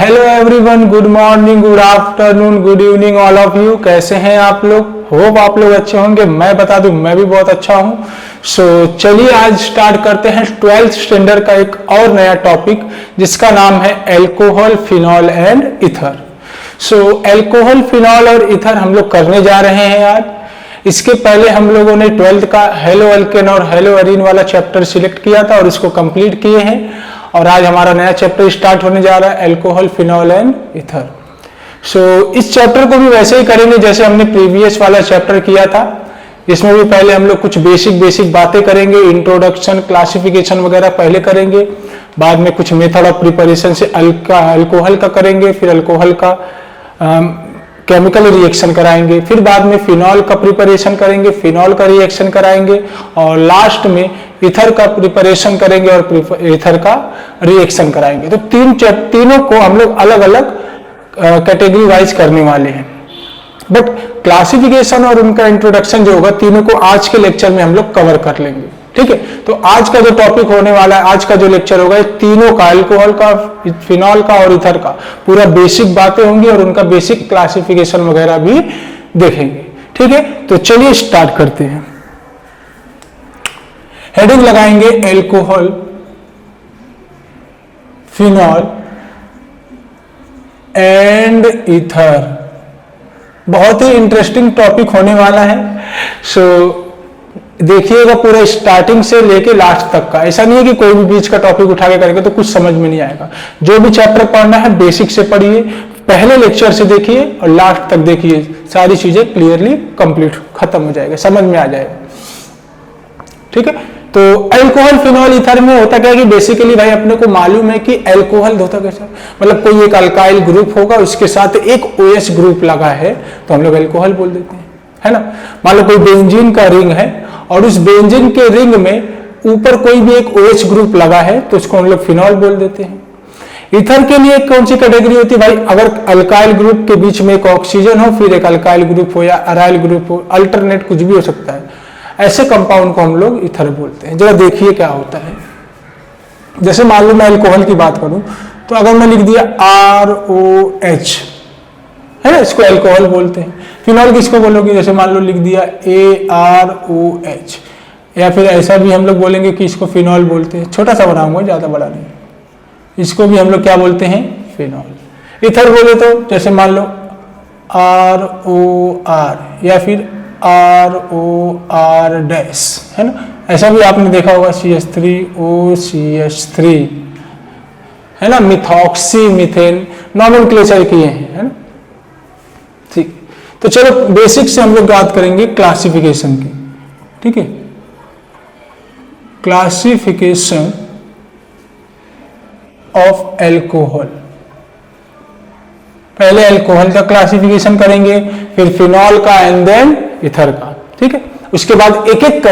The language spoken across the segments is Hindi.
Hello everyone, good morning, good afternoon, good evening all of you. कैसे हैं आप लोग? होप आप लोग अच्छे होंगे। मैं बता दूं, मैं भी बहुत अच्छा हूं। चलिए आज स्टार्ट करते हैं 12th स्टैंडर्ड का एक और नया टॉपिक जिसका नाम है alcohol, phenol and ether. Alcohol, phenol और ईथर हम लोग करने जा रहे हैं आज। इसके पहले हम लोगों ने 12th का हेलो अल्केन और हेलो एरीन वाला चैप्टर सिलेक्ट किया था और इसको कंप्लीट किए हैं। और आज हमारा नया चैप्टर स्टार्ट होने जा रहा है अल्कोहल, फिनॉल एंड ईथर। इस चैप्टर को भी वैसे ही करेंगे जैसे हमने प्रीवियस वाला चैप्टर किया था। इसमें भी पहले हम लोग कुछ बेसिक बातें करेंगे, इंट्रोडक्शन, क्लासिफिकेशन वगैरह पहले करेंगे। बाद में कुछ मेथड ऑफ प्रिपरेशन से अल्कोहल का करेंगे, फिर अल्कोहल का केमिकल रिएक्शन कराएंगे, फिर बाद में फिनॉल का प्रिपरेशन करेंगे, फिनॉल का रिएक्शन कराएंगे और लास्ट में ईथर का प्रिपरेशन करेंगे और ईथर का रिएक्शन कराएंगे। तो तीनों को हम लोग अलग अलग कैटेगरी वाइज करने वाले हैं। बट क्लासिफिकेशन और उनका इंट्रोडक्शन जो होगा तीनों को आज के लेक्चर में हम लोग कवर कर लेंगे। ठीक है, तो आज का जो टॉपिक होने वाला है, आज का जो लेक्चर होगा, ये तीनों का, अल्कोहल का, फिनॉल का और ईथर का पूरा बेसिक बातें होंगी और उनका बेसिक क्लासिफिकेशन वगैरह भी देखेंगे। ठीक है, तो चलिए स्टार्ट करते हैं। हेडिंग लगाएंगे अल्कोहल, फिनॉल एंड ईथर। बहुत ही इंटरेस्टिंग टॉपिक होने वाला है। देखिएगा पूरा स्टार्टिंग से लेके लास्ट तक का। ऐसा नहीं है कि कोई भी बीच का टॉपिक उठा के करेंगे तो कुछ समझ में नहीं आएगा। जो भी चैप्टर पढ़ना है बेसिक से पढ़िए, पहले लेक्चर से देखिए और लास्ट तक देखिए, सारी चीजें क्लियरली कंप्लीट खत्म हो जाएगा, समझ में आ जाएगा। ठीक है, तो अल्कोहल, फिनॉल, ईथर में होता क्या है कि बेसिकली भाई अपने को मालूम है कि अल्कोहल होता कैसा, मतलब कोई एक अल्काइल ग्रुप होगा, उसके साथ एक OH ग्रुप लगा है तो हम लोग अल्कोहल बोल देते हैं, है ना। मान लो कोई बेंजीन का रिंग है और उस बेंजीन के रिंग में ऊपर कोई भी एक OH ग्रुप लगा है तो उसको हम लोग फिनॉल बोल देते हैं। ईथर के लिए कौन सी कैटेगरी होती है भाई? अगर अल्काइल ग्रुप के बीच में एक ऑक्सीजन हो, फिर एक अल्काइल ग्रुप हो या अराइल ग्रुप हो, अल्टरनेट कुछ भी हो सकता है, ऐसे कंपाउंड को हम लोग ईथर बोलते हैं। जरा देखिए क्या होता है। जैसे मान लो मैं अल्कोहल की बात करूं तो अगर मैं लिख दिया ROH, है ना, इसको अल्कोहल बोलते हैं। फिनॉल किसको बोलोगे? जैसे मान लो लिख दिया AROH, या फिर ऐसा भी हम लोग बोलेंगे कि इसको फिनॉल बोलते हैं। छोटा सा बनाऊंगा, ज्यादा बड़ा नहीं। इसको भी हम लोग क्या बोलते हैं? फिनॉल। ईथर बोले तो जैसे मान लो ROR या फिर ROR डैश, है ना। ऐसा भी आपने देखा होगा CH3OCH3, है ना, मिथॉक्सी मीथेन, नॉमेनक्लेचर किए हैं, है ना। ठीक, तो चलो बेसिक से हम लोग बात करेंगे क्लासिफिकेशन की। ठीक है, क्लासिफिकेशन ऑफ अल्कोहल। पहले अल्कोहल का क्लासिफिकेशन करेंगे, फिर फिनॉल का एंड देन ईथर का। ठीक है, उसके बाद एक एक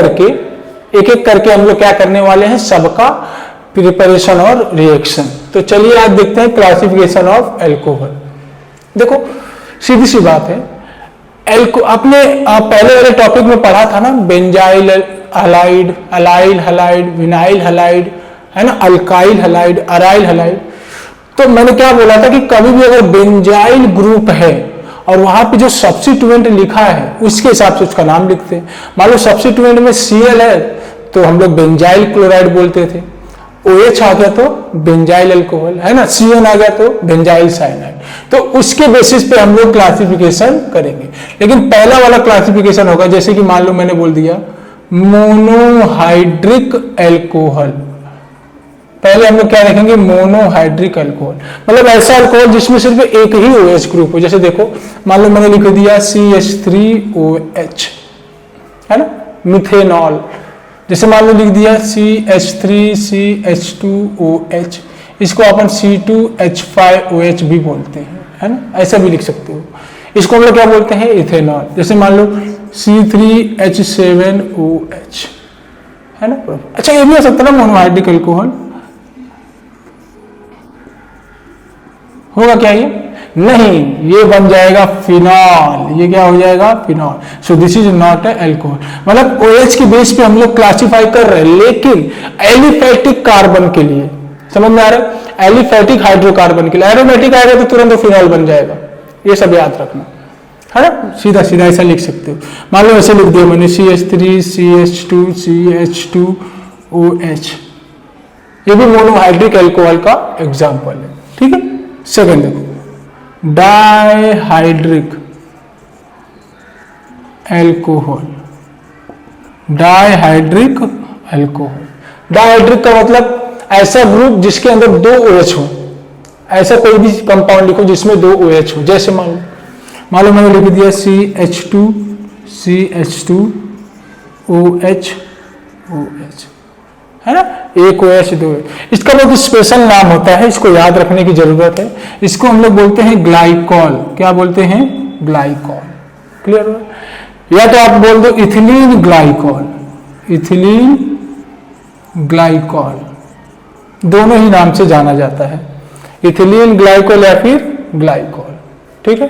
करके हम लोग क्या करने वाले हैं, सबका प्रिपरेशन और रिएक्शन। तो चलिए आज देखते हैं क्लासिफिकेशन ऑफ अल्कोहल। देखो सीधी सी बात है, आपने पहले वाले टॉपिक में पढ़ा था ना, benzyl halide, allyl halide, vinyl halide, है ना, अल्काइल हलाइड, अराइल हलाइड। तो मैंने क्या बोला था कि कभी भी अगर बेंजाइल ग्रुप है और वहां पे जो सब्स्टिट्यूएंट लिखा है उसके हिसाब से उसका नाम लिखते हैं। मान लो सब्स्टिट्यूएंट में Cl है तो हम लोग बेंजाइल क्लोराइड बोलते थे, OH आ गया तो बेंजाइल अल्कोहल, है ना, CN आ गया तो बेंजाइल साइनाइड। तो उसके बेसिस पे हम लोग क्लासिफिकेशन करेंगे। लेकिन पहला वाला क्लासिफिकेशन होगा, जैसे कि मान लो मैंने बोल दिया मोनोहाइड्रिक अल्कोहल। पहले हम लोग क्या देखेंगे? मोनोहाइड्रिक अल्कोहल, मतलब ऐसा अल्कोहल जिसमें सिर्फ एक ही OH ग्रुप हो। जैसे देखो मान लो मैंने लिख दिया CH3OH, है ना, मिथेनॉल। जैसे मान लो लिख दिया CH3CH2OH, इसको अपन C2H5OH भी बोलते हैं, है ना, ऐसा भी लिख सकते हो। इसको हम लोग क्या बोलते हैं? इथेनॉल। जैसे मान लो C3H7OH, है ना। अच्छा ये भी हो सकता है ना मोनोहाइड्रिक अल्कोहल, होगा क्या ये? नहीं, ये बन जाएगा फिनॉल। ये क्या हो जाएगा? Phenol. So this is not a alcohol. मतलब OH के बेस पे हम लोग क्लासिफाई कर रहे हैं, लेकिन एलिफैटिक कार्बन के लिए, समझ में आ रहा है, एलिफेटिक हाइड्रोकार्बन के लिए, एरोमेटिक आएगा तो तुरंत फिनॉल बन जाएगा, ये सब याद रखना है ना। सीधा सीधा ऐसा लिख सकते हो, मान लो ऐसे लिख दिया मैंने CH3 CH2 CH2OH, ये भी मोनोहाइड्रिक एल्कोहल का एग्जाम्पल है, ठीक है। सेकंड देखो, dihydric alcohol, dihydric alcohol, dihydric का मतलब ऐसा ग्रुप जिसके अंदर 2 OH हो, ऐसा कोई भी कंपाउंड लिखो जिसमें 2 OH हो। जैसे मान लो मैंने लिख दिया CH2 OH है ना, एक OH 2 OH। इसका बहुत स्पेशल नाम होता है, इसको याद रखने की जरूरत है। इसको हम लोग बोलते हैं ग्लाइकॉल। क्या बोलते हैं? ग्लाइकॉल। क्लियर हो? या तो आप बोल दो इथिलीन ग्लाइकॉल, इथिलीन ग्लाइकॉल, दोनों ही नाम से जाना जाता है, इथिलीन ग्लाइकॉल या फिर ग्लाइकॉल, ठीक है।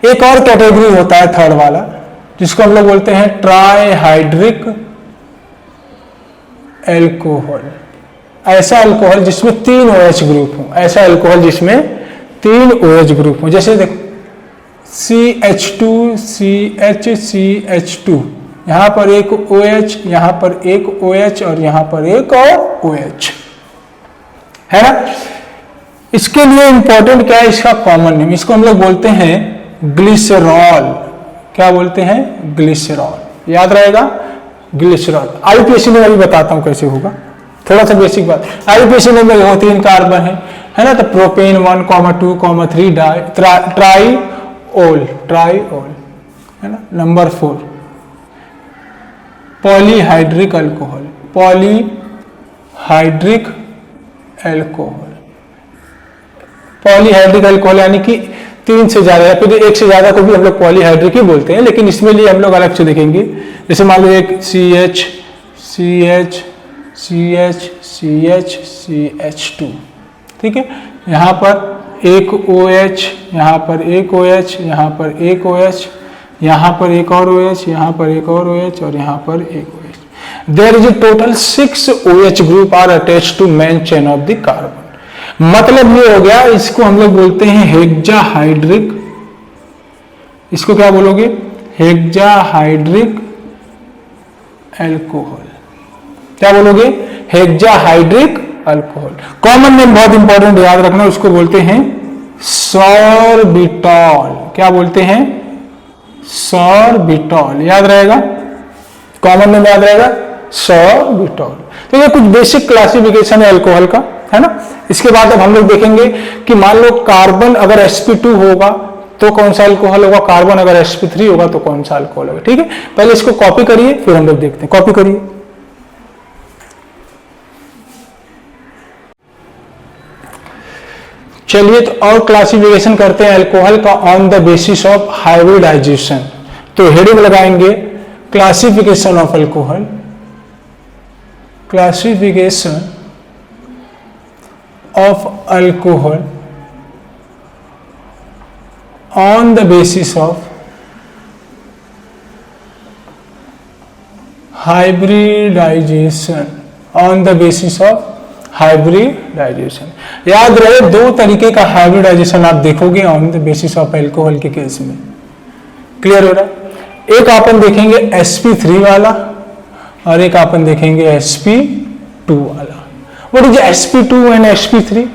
एक और कैटेगरी होता है थर्ड वाला, जिसको हम लोग बोलते हैं ट्राइहाइड्रिक एल्कोहल। ऐसा अल्कोहल जिसमें 3 OH ग्रुप हो, ऐसा अल्कोहल जिसमें 3 OH ग्रुप हो। जैसे देखो CH2 CH2, यहां पर एक OH, यहां पर एक OH और यहां पर एक और OH है ना। इसके लिए इंपॉर्टेंट क्या है? इसका कॉमन नेम, इसको हम लोग बोलते हैं ग्लिसरॉल। क्या बोलते हैं? ग्लिसरॉल। याद रहेगा, ग्लिसरॉल। आईपीएसी में अभी बताता हूं कैसे होगा, थोड़ा सा बेसिक बात। आईपीएसी में 3 कार्बन है ना, तो प्रोपेन 1, 2, 3 ट्राईओल है ना। Number 4 polyhydric alcohol, polyhydric alcohol, polyhydric alcohol यानी कि 3 से ज्यादा या फिर 1 से ज्यादा को भी हम लोग पॉलीहाइड्रिक ही बोलते हैं, लेकिन इसमें लिए हम लोग अलग से देखेंगे। जैसे मान लो एक CH2, ठीक है। यहां पर एक OH, यहां पर एक OH, यहां पर एक OH, यहां पर एक और OH, यहां पर एक और OH और यहां पर एक OH। There is a total 6 OH group are attached to main chain of the carbon. मतलब ये हो गया, इसको हम लोग बोलते हैं हेक्साहाइड्रिक, इसको क्या बोलोगे? हेक्साहाइड्रिक एल्कोहल। क्या बोलोगे? हेक्साहाइड्रिक अल्कोहल। कॉमन नेम बहुत इंपॉर्टेंट याद रखना, उसको बोलते हैं सॉर्बिटॉल। क्या बोलते हैं? सॉर्बिटॉल। याद रहेगा, कॉमन नेम याद रहेगा, सॉर्बिटॉल। तो ये कुछ बेसिक क्लासिफिकेशन है अल्कोहल का, है ना। इसके बाद अब हम लोग देखेंगे कि मान लो कार्बन अगर sp2 होगा तो कौन सा अल्कोहल होगा, कार्बन अगर sp3 होगा तो कौन सा अल्कोहल होगा, ठीक है। पहले इसको कॉपी करिए, फिर हम लोग देखते हैं। कॉपी करिए। चलिए, तो और क्लासिफिकेशन करते हैं अल्कोहल का on the basis of hybridization. तो हेडिंग लगाएंगे classification of alcohol, classification of alcohol on the basis of hybridization, on the basis of hybridization। याद रहे 2 तरीके का हाइब्रिडाइजेशन आप देखोगे on the basis of alcohol के केस में। क्लियर हो रहा है? एक अपन देखेंगे sp3 वाला और एक अपन देखेंगे sp2 वाला। What is sp2 and sp3?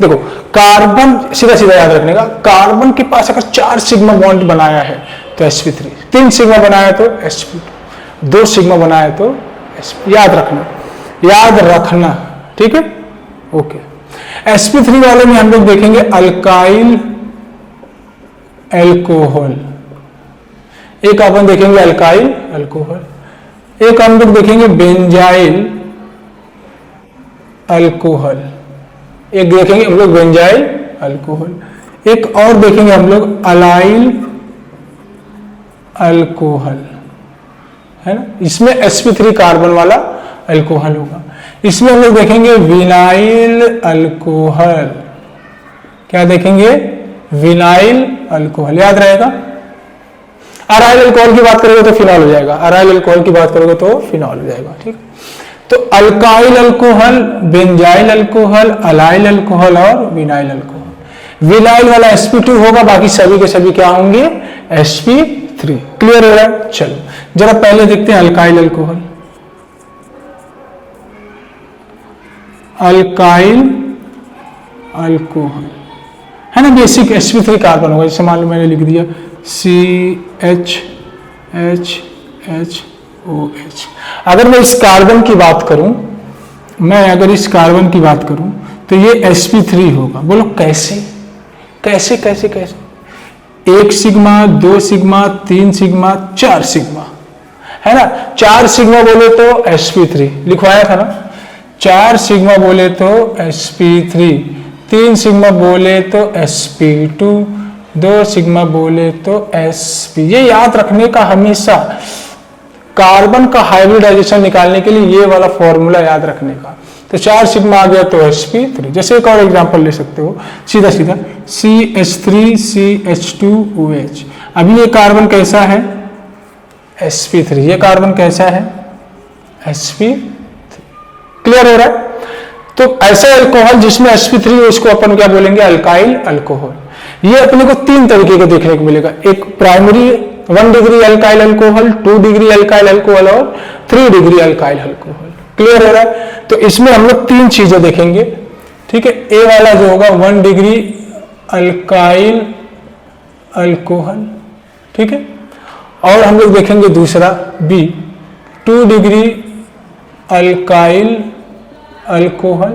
देखो, कार्बन सीधा सीधा याद रखने का, कार्बन के पास अगर 4 सिग्मा बॉन्ड बनाया है तो sp3, 3 सिग्मा बनाया तो sp2, 2 सिग्मा बनाया तो sp, याद रखना, ठीक है। ओके, sp3 वाले में हम लोग देखेंगे अल्काइल एल्कोहल, एक अपन देखेंगे अल्काइल अल्कोहल, एक हम लोग देखेंगे बेंजाइल अल्कोहल, एक देखेंगे हम लोग बेंजाइल अल्कोहल, एक और देखेंगे हम लोग अलाइल अल्कोहल, है ना। इसमें sp3 कार्बन वाला अल्कोहल होगा। इसमें हम लोग देखेंगे विनाइल अल्कोहल। क्या देखेंगे? Vinyl alcohol. याद रहेगा। अराइल अल्कोहल की बात करोगे तो फिनॉल हो जाएगा, अराइल अल्कोहल की बात करोगे तो फिनॉल हो जाएगा, ठीक। तो alkyl alcohol, benzyl alcohol, allyl alcohol और विनाइल अल्कोहल। विनाइल वाला sp2 होगा, बाकी सभी के सभी क्या होंगे, sp3। क्लियर हो रहा है? चलो जरा पहले देखते हैं अल्काइल अल्कोहल। अल्काइल अल्कोहल है ना, बेसिक sp3 कार्बन होगा। जैसे मान लो मैंने लिख दिया CHHOH। अगर मैं इस कार्बन की बात करूं, अगर इस कार्बन की बात करूं तो ये sp3 होगा। बोलो कैसे कैसे कैसे कैसे? 1 सिग्मा, 2 सिग्मा, 3 सिग्मा, 4 सिग्मा, है ना। 4 सिग्मा बोले तो sp3 लिखवाया था ना, 4 सिग्मा बोले तो sp3, 3 सिग्मा बोले तो sp2, 2 सिग्मा बोले तो sp। ये याद रखने का, हमेशा कार्बन का हाइब्रिडाइजेशन निकालने के लिए ये वाला फॉर्मूला याद रखने का। तो 4 सिग्मा आ गया तो sp3। जैसे एक और एग्जांपल ले सकते हो, सीधा सीधा CH3CH2OH। अभी ये कार्बन कैसा है, sp3। ये कार्बन कैसा है, sp3। क्लियर हो रहा है? तो ऐसा अल्कोहल जिसमें sp3 है उसको अपन क्या बोलेंगे, अल्काइल अल्कोहल। ये अपने को 3 तरीके के देखने को मिलेगा, एक primary 1 degree alkyl alcohol, 2 degree alkyl alcohol और 3 डिग्री अल्काइल अल्कोहल। क्लियर हो रहा है? तो इसमें हम लोग 3 चीजें देखेंगे, ठीक है। ए वाला जो होगा 1 डिग्री अल्काइल अल्कोहल, ठीक है। और हम लोग देखेंगे दूसरा बी 2 डिग्री अल्काइल अल्कोहल,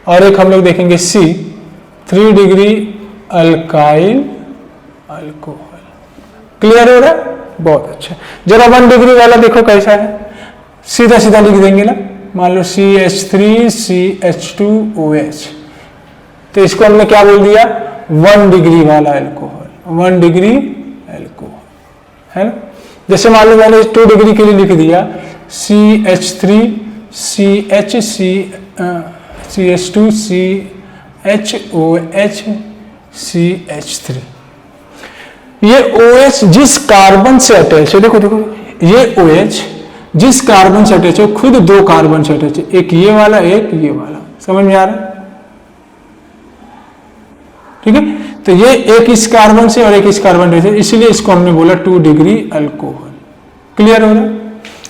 और एक हम लोग देखेंगे सी 3 डिग्री अल्काइल अल्कोहल। क्लियर हो रहा है? बहुत अच्छा। जरा 1 डिग्री वाला देखो कैसा है, सीधा सीधा लिख देंगे ना। मान लो CH3CH2OH, तो इसको हमने क्या बोल दिया, 1 डिग्री वाला अल्कोहल, 1 डिग्री अल्कोहल, है ना। जैसे मान लो मैंने 2 डिग्री के लिए लिख दिया CH3CH2CHOHCH3। ये OH जिस कार्बन से अटैच है, देखो देखो, ये OH जिस कार्बन से अटैच है खुद 2 कार्बन से अटैच है, एक ये वाला एक ये वाला। समझ में आ रहा है? ठीक है। तो ये एक इस कार्बन से और एक इस कार्बन से, इसलिए इसको हमने बोला 2 डिग्री अल्कोहल। क्लियर हो रहा है?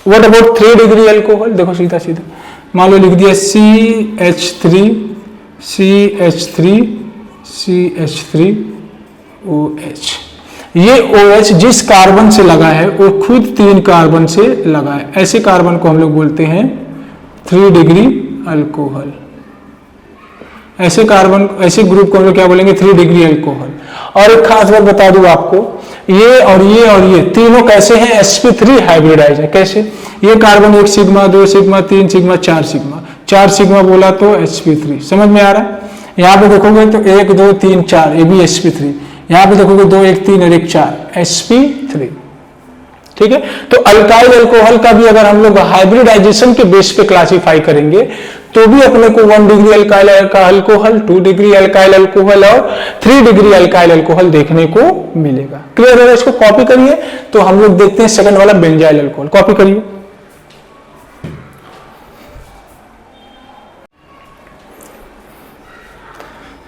What about 3 degree alcohol? देखो सीधा सीधा मान लो लिख दिया CH3CH3CH3OH। ये OH जिस कार्बन से लगा है वो खुद 3 कार्बन से लगा है, ऐसे कार्बन को हम लोग बोलते हैं 3 डिग्री अल्कोहल। ऐसे कार्बन, ऐसे ग्रुप को हम लोग क्या बोलेंगे, 3 डिग्री अल्कोहल। और एक खास बात बता दूं आपको, ये और ये और ये तीनों कैसे हैं, sp3 हाइब्रिडाइज है। कैसे? ये carbon 1 sigma, 2 sigma, 3 sigma, 4 sigma, 4 sigma बोला तो sp3। समझ में आ रहा है? यहाँ पे देखोगे तो 1 2 3 4, ये भी sp3। यहाँ पे देखोगे 2 1 3 और 1 4, sp3। ठीक है। तो अल्काइल अल्कोहल का भी अगर हम लोग हाइब्रिडाइजेशन के बेस पे क्लासिफाई करेंगे तो भी अपने को 1 degree alkyl alcohol, 2 degree alkyl alcohol और 3 डिग्री अल्काइल अल्कोहल देखने को मिलेगा। क्लियर है? इसको कॉपी करिए। तो हम लोग देखते हैं सेकंड वाला बेंजाइल अल्कोहल। कॉपी करिए।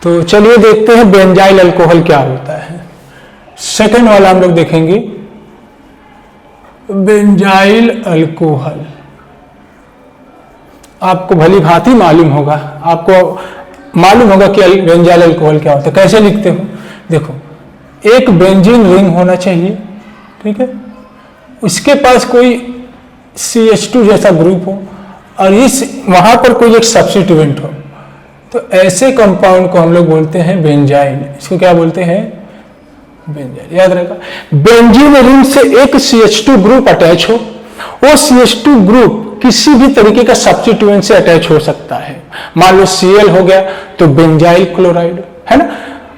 तो चलिए देखते हैं बेंजाइल अल्कोहल क्या होता है। सेकंड वाला हम लोग देखेंगे बेंजाइल अल्कोहल। आपको भली भांति मालूम होगा, आपको मालूम होगा कि बेंजाइल अल्कोहल क्या होता है। कैसे लिखते हो? देखो, एक बेंजीन रिंग होना चाहिए, ठीक है, उसके पास कोई CH2 जैसा ग्रुप हो और इस वहां पर कोई एक सब्स्टिट्यूएंट हो, तो ऐसे कंपाउंड को हम लोग बोलते हैं बेंजाइल। इसको क्या बोलते हैं? बेंजाइल। याद रहेगा। बेंजीन रिंग से एक CH2 ग्रुप अटैच हो, वो CH2 ग्रुप किसी भी तरीके का सब्स्टिट्यूएंट से अटैच हो सकता है। मान लो Cl हो गया तो बेंजाइल क्लोराइड, है ना।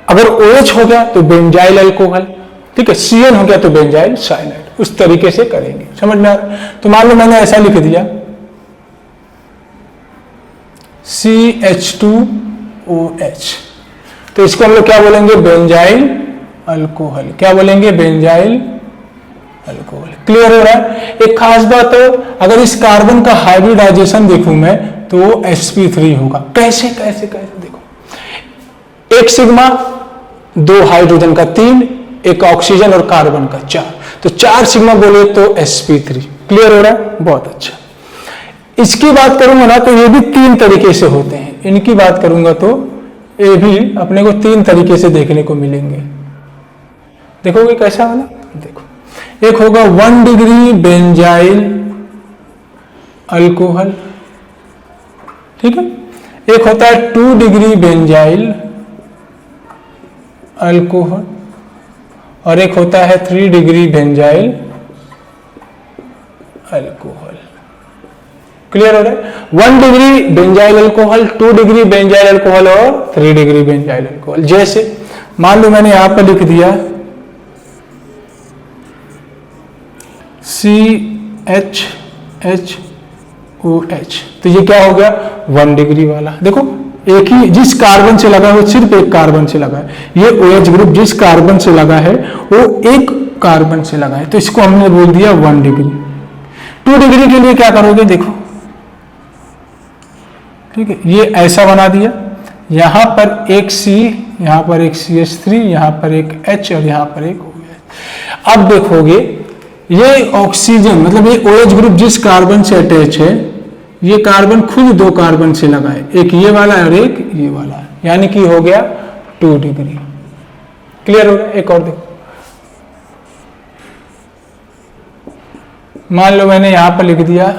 अगर OH हो गया तो बेंजाइल अल्कोहल, ठीक है। Cn हो गया तो बेंजाइल साइनाइड। उस तरीके से करेंगे। समझ में आ रहा है? तो मान लो मैंने ऐसा लिख दिया CH2OH, तो इसको हम लोग क्या बोलेंगे? Benzyl alcohol. क्या बोलेंगे? Benzyl alcohol. क्लियर हो रहा है। एक खास बात हो, अगर इस कार्बन का हाइब्रिडाइजेशन देखूं मैं तो वो sp3 होगा। कैसे कैसे कैसे देखो, एक सिग्मा, दो हाइड्रोजन का 3, एक ऑक्सीजन और कार्बन का 4, तो 4 सिग्मा बोले तो sp3। क्लियर हो रहा है, बहुत अच्छा। इसकी बात करूंगा ना तो ये भी 3 तरीके से होते हैं। इनकी बात करूंगा तो ये भी अपने को 3 तरीके से देखने को मिलेंगे। देखोगे कैसा वाला, देखो एक होगा 1 डिग्री बेंजाइल अल्कोहल, ठीक है। एक होता है 2 डिग्री बेंजाइल अल्कोहल और एक होता है 3 डिग्री बेंजाइल अल्कोहल। क्लियर हो रहा है। 1 degree benzyl alcohol, 2 degree benzyl alcohol और 3 डिग्री बेंजाइल अल्कोहल। जैसे मान लो मैंने यहां पर लिख दिया CHHOH, तो ये क्या हो गया 1 डिग्री वाला। देखो एक ही जिस कार्बन से लगा है वो सिर्फ एक कार्बन से लगा है, ये OH ग्रुप जिस कार्बन से लगा है वो एक कार्बन से लगा है, तो इसको हमने बोल दिया 1 डिग्री। 2 डिग्री के लिए क्या करोगे, देखो ठीक है, ये ऐसा बना दिया, यहां पर एक C, यहां पर एक CH3, यहां पर एक H और यहां पर एक OH। अब देखोगे ये ऑक्सीजन मतलब ये OH ग्रुप जिस कार्बन से अटैच है, ये कार्बन खुद 2 कार्बन से लगा है, एक ये वाला और एक ये वाला, यानी कि हो गया 2 डिग्री। क्लियर हो गया। एक और देखो, मान लो मैंने यहां पर लिख दिया,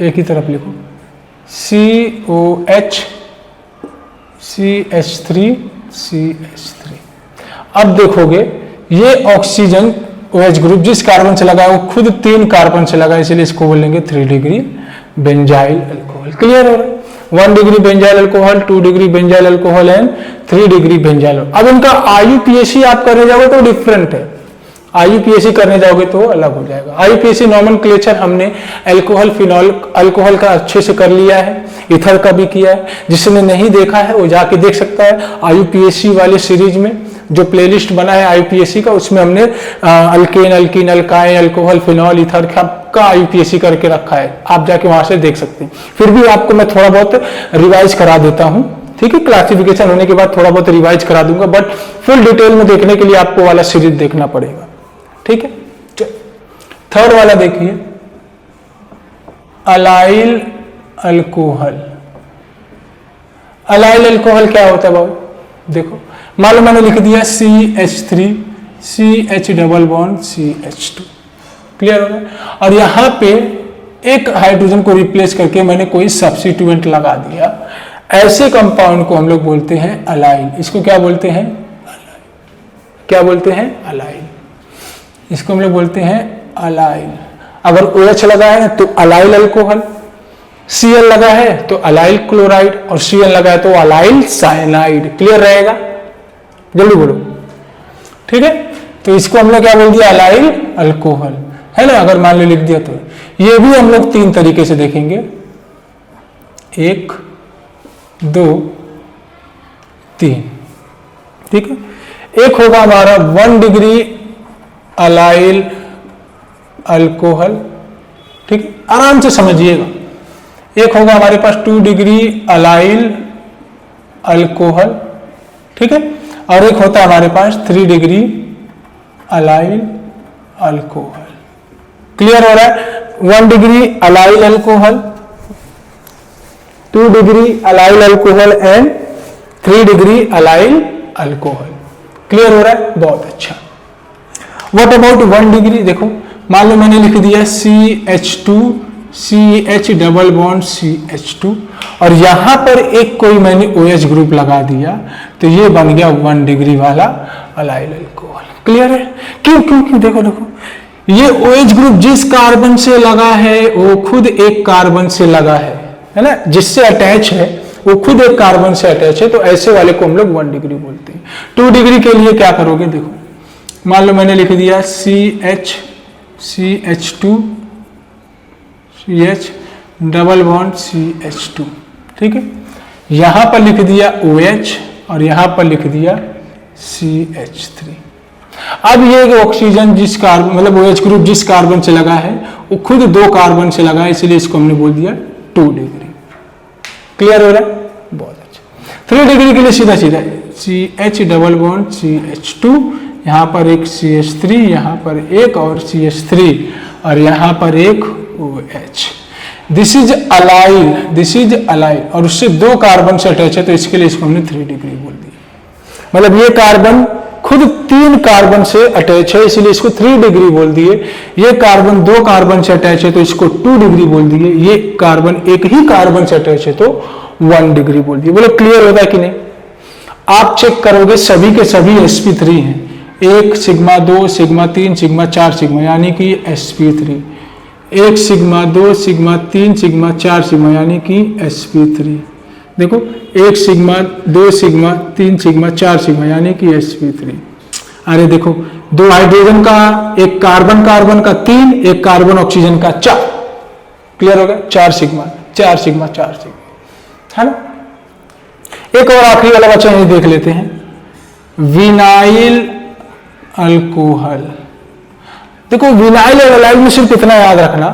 एक ही तरफ लिखो COH CH3 CH3। अब देखोगे ये ऑक्सीजन OH ग्रुप जिस कार्बन से लगा है वो खुद 3 कार्बन से लगा है, इसलिए इसको बोलेंगे 3 डिग्री बेंजाइल अल्कोहल। क्लियर हो रहा है। 1 degree benzyl alcohol, 2 degree benzyl alcohol and 3 degree benzyl. अब इनका IUPAC आप करने जाओगे तो डिफरेंट है, IUPAC करने जाओगे तो अलग हो जाएगा। IUPAC नॉमेनक्लेचर हमने अल्कोहल फिनॉल अल्कोहल का अच्छे से कर लिया है, इथर का भी किया है। जिसने नहीं देखा है वो जाके देख सकता है। IUPAC वाले सीरीज में जो प्लेलिस्ट बना है IUPAC का, उसमें हमने alkane alkene alkyne alcohol phenol ether का IUPAC करके रखा है, आप जाके वहां से देख सकते हैं। फिर भी आपको मैं थोड़ा बहुत रिवाइज करा देता हूं, ठीक है। क्लासिफिकेशन होने के बाद थोड़ा बहुत रिवाइज करा दूंगा, बट फुल डिटेल में देखने के लिए आपको वाला सीरीज देखना पड़ेगा, ठीक है। थर्ड वाला देखिए, अलाइल अल्कोहल। अलाइल अल्कोहल क्या होता है बाबू, देखो मान लो मैंने लिख दिया CH3 CH double bond CH2। Clear हो गया। और यहां पे एक हाइड्रोजन को रिप्लेस करके मैंने कोई सब्स्टिट्यूएंट लगा दिया। ऐसे कंपाउंड को हम लोग बोलते हैं अलाइल। इसको क्या बोलते हैं, क्या बोलते हैं, अलाइल। इसको हम लोग बोलते हैं अलाइल। अगर OH लगा है तो अलाइल अल्कोहल, Cl लगा है तो अलाइल क्लोराइड और Cl लगा है तो अलाइल साइनाइड। क्लियर रहेगा, जल्दी बोलो, ठीक है। तो इसको हम लोग क्या बोल दिया, अलाइल अल्कोहल, है ना। अगर मान लो लिख दिया तो ये भी हम लोग 3 तरीके से देखेंगे, 1 2 3, ठीक है। एक होगा हमारा 1 डिग्री अलाइल अल्कोहल, ठीक है, आराम से समझिएगा। एक होगा हमारे पास 2 डिग्री अलाइल अल्कोहल, ठीक है। और एक होता है हमारे पास 3 डिग्री अलाइल अल्कोहल। क्लियर हो रहा है। 1 degree allyl alcohol, 2 degree allyl alcohol and 3 degree allyl alcohol. Clear हो रहा है, बहुत अच्छा। व्हाट अबाउट 1 डिग्री, देखो मान लो मैंने लिख दिया CH2 CH double bond CH2 और यहां पर एक कोई मैंने OH ग्रुप लगा दिया, तो ये बन गया 1 डिग्री वाला अलाइल अल्कोहल। क्लियर है। क्यों क्यों क्यों, देखो देखो, ये OH ग्रुप जिस कार्बन से लगा है वो खुद एक कार्बन से लगा है ना, जिससे अटैच है वो खुद एक कार्बन से अटैच है, तो ऐसे वाले को हम लोग 1 डिग्री बोलते हैं। 2 डिग्री के लिए क्या करोगे, देखो मान लो मैंने लिख दिया CH2 CH double bond CH2, ठीक है। यहां पर लिख दिया OH और यहां पर लिख दिया CH3। अब ये ऑक्सीजन जिस कार्बन मतलब OH ग्रुप जिस कार्बन से लगा है वो खुद 2 कार्बन से लगा है, इसलिए इसको हमने बोल दिया 2 डिग्री। क्लियर हो रहा है? बहुत अच्छा। 3 डिग्री के लिए सीधा सीधा CH डबल बॉन्ड CH2, यहाँ पर एक CH3, यहाँ पर एक और CH3 और यहाँ पर एक OH। This is allyl, this is allyl और उससे 2 कार्बन से अटैच है, तो इसके लिए इसको हमने 3 डिग्री बोल दिया। मतलब ये कार्बन खुद 3 कार्बन से अटैच है, इसलिए इसको 3 डिग्री बोल दिए। ये कार्बन 2 कार्बन से अटैच है, तो इसको 2 डिग्री बोल दिए। ये कार्बन एक ही कार्बन से अटैच है, तो 1 डिग्री बोल दिए। बोलो क्लियर होता है कि नहीं? आप चेक करोगे सभी के सभी sp3 हैं, 1 सिग्मा 2 सिग्मा 3 सिग्मा 4 सिग्मा, यानी कि sp3। 1 sigma 2 sigma 3 sigma 4 sigma, यानी कि sp3। देखो 1 सिग्मा 2 सिग्मा 3 सिग्मा 4 सिग्मा, यानी कि sp3। अरे देखो 2 हाइड्रोजन का, एक कार्बन कार्बन का 3, एक कार्बन ऑक्सीजन का 4। क्लियर हो गया? 4 सिग्मा 4 सिग्मा 4 सिग्मा, है ना। एक और आखिरी वाला बच्चा ये देख लेते हैं, विनाइल अल्कोहल। देखो विनाइल और अलाइल में सिर्फ इतना याद रखना,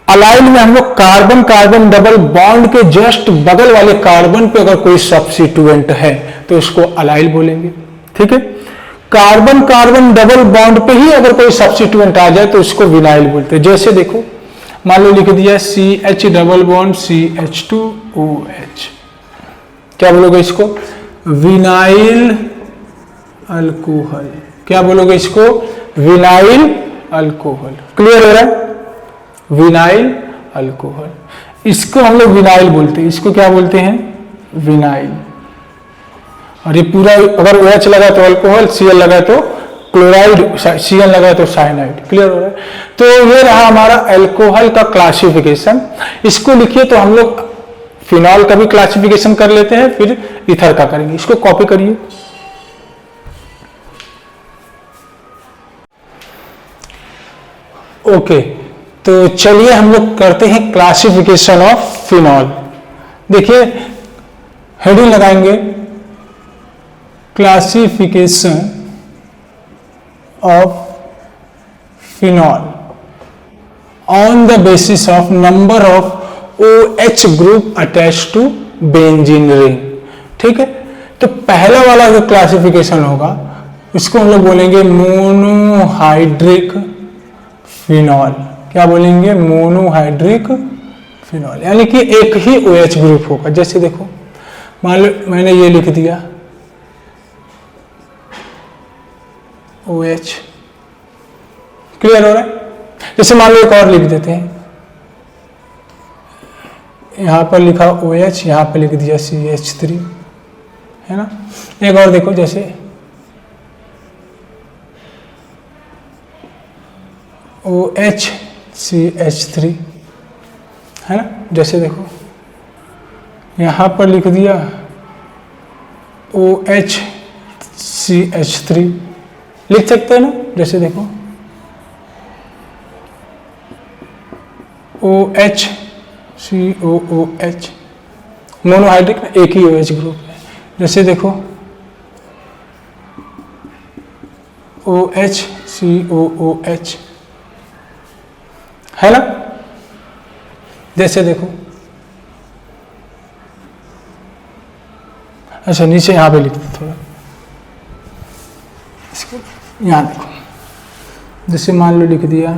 अलाइल में हम लोग कार्बन कार्बन डबल बॉन्ड के जस्ट बगल वाले कार्बन पे अगर कोई सब्स्टिट्यूएंट है तो उसको अलाइल बोलेंगे, ठीक है। कार्बन कार्बन डबल बॉन्ड पे ही अगर कोई सब्स्टिट्यूएंट आ जाए तो उसको विनाइल बोलते हैं। जैसे देखो मान लो लिख दिया CH डबल बॉन्ड CH2OH, क्या बोलोगे इसको? Vinyl alcohol. क्या बोलोगे इसको? Vinyl alcohol. क्लियर हो रहा है? विनाइल अल्कोहल, इसको हम लोग विनाइल बोलते हैं। इसको क्या बोलते हैं? विनाइल। और ये पूरा अगर OH लगा तो अल्कोहल, Cl लगा तो क्लोराइड, Cl लगा तो साइनाइड। क्लियर हो रहा है? तो ये रहा हमारा अल्कोहल का क्लासिफिकेशन। इसको लिखिए तो हम लोग फिनॉल का भी क्लासिफिकेशन कर लेते हैं, फिर ईथर का करेंगे। इसको कॉपी करिए। ओके, तो चलिए हम लोग करते हैं क्लासिफिकेशन ऑफ फिनॉल। देखिए हेडिंग लगाएंगे classification of phenol on the basis of number of OH group attach to benzene ring. ठीक है, तो पहला वाला जो क्लासिफिकेशन होगा उसको हम लोग बोलेंगे मोनोहाइड्रिक फिनॉल। क्या बोलेंगे? मोनोहाइड्रिक फिनॉल, यानी कि एक ही OH ग्रुप होगा। जैसे देखो मान लो मैंने ये लिख दिया OH। क्लियर हो रहा है? जैसे मान लो एक और लिख देते हैं, यहां पर लिखा OH, यहां पर लिख दिया CH3, है ना। एक और देखो जैसे OH CH3, है ना। जैसे देखो यहां पर लिख दिया OH CH3, लिख सकते हैं ना। जैसे देखो OH COOH, मोनोहाइड्रिक, एक ही OH ग्रुप है। जैसे देखो OH COOH, है ना। जैसे देखो अच्छा नीचे यहां पे लिख दो थोड़ा, इसको यहां देखो। जैसे मान लो लिख दिया,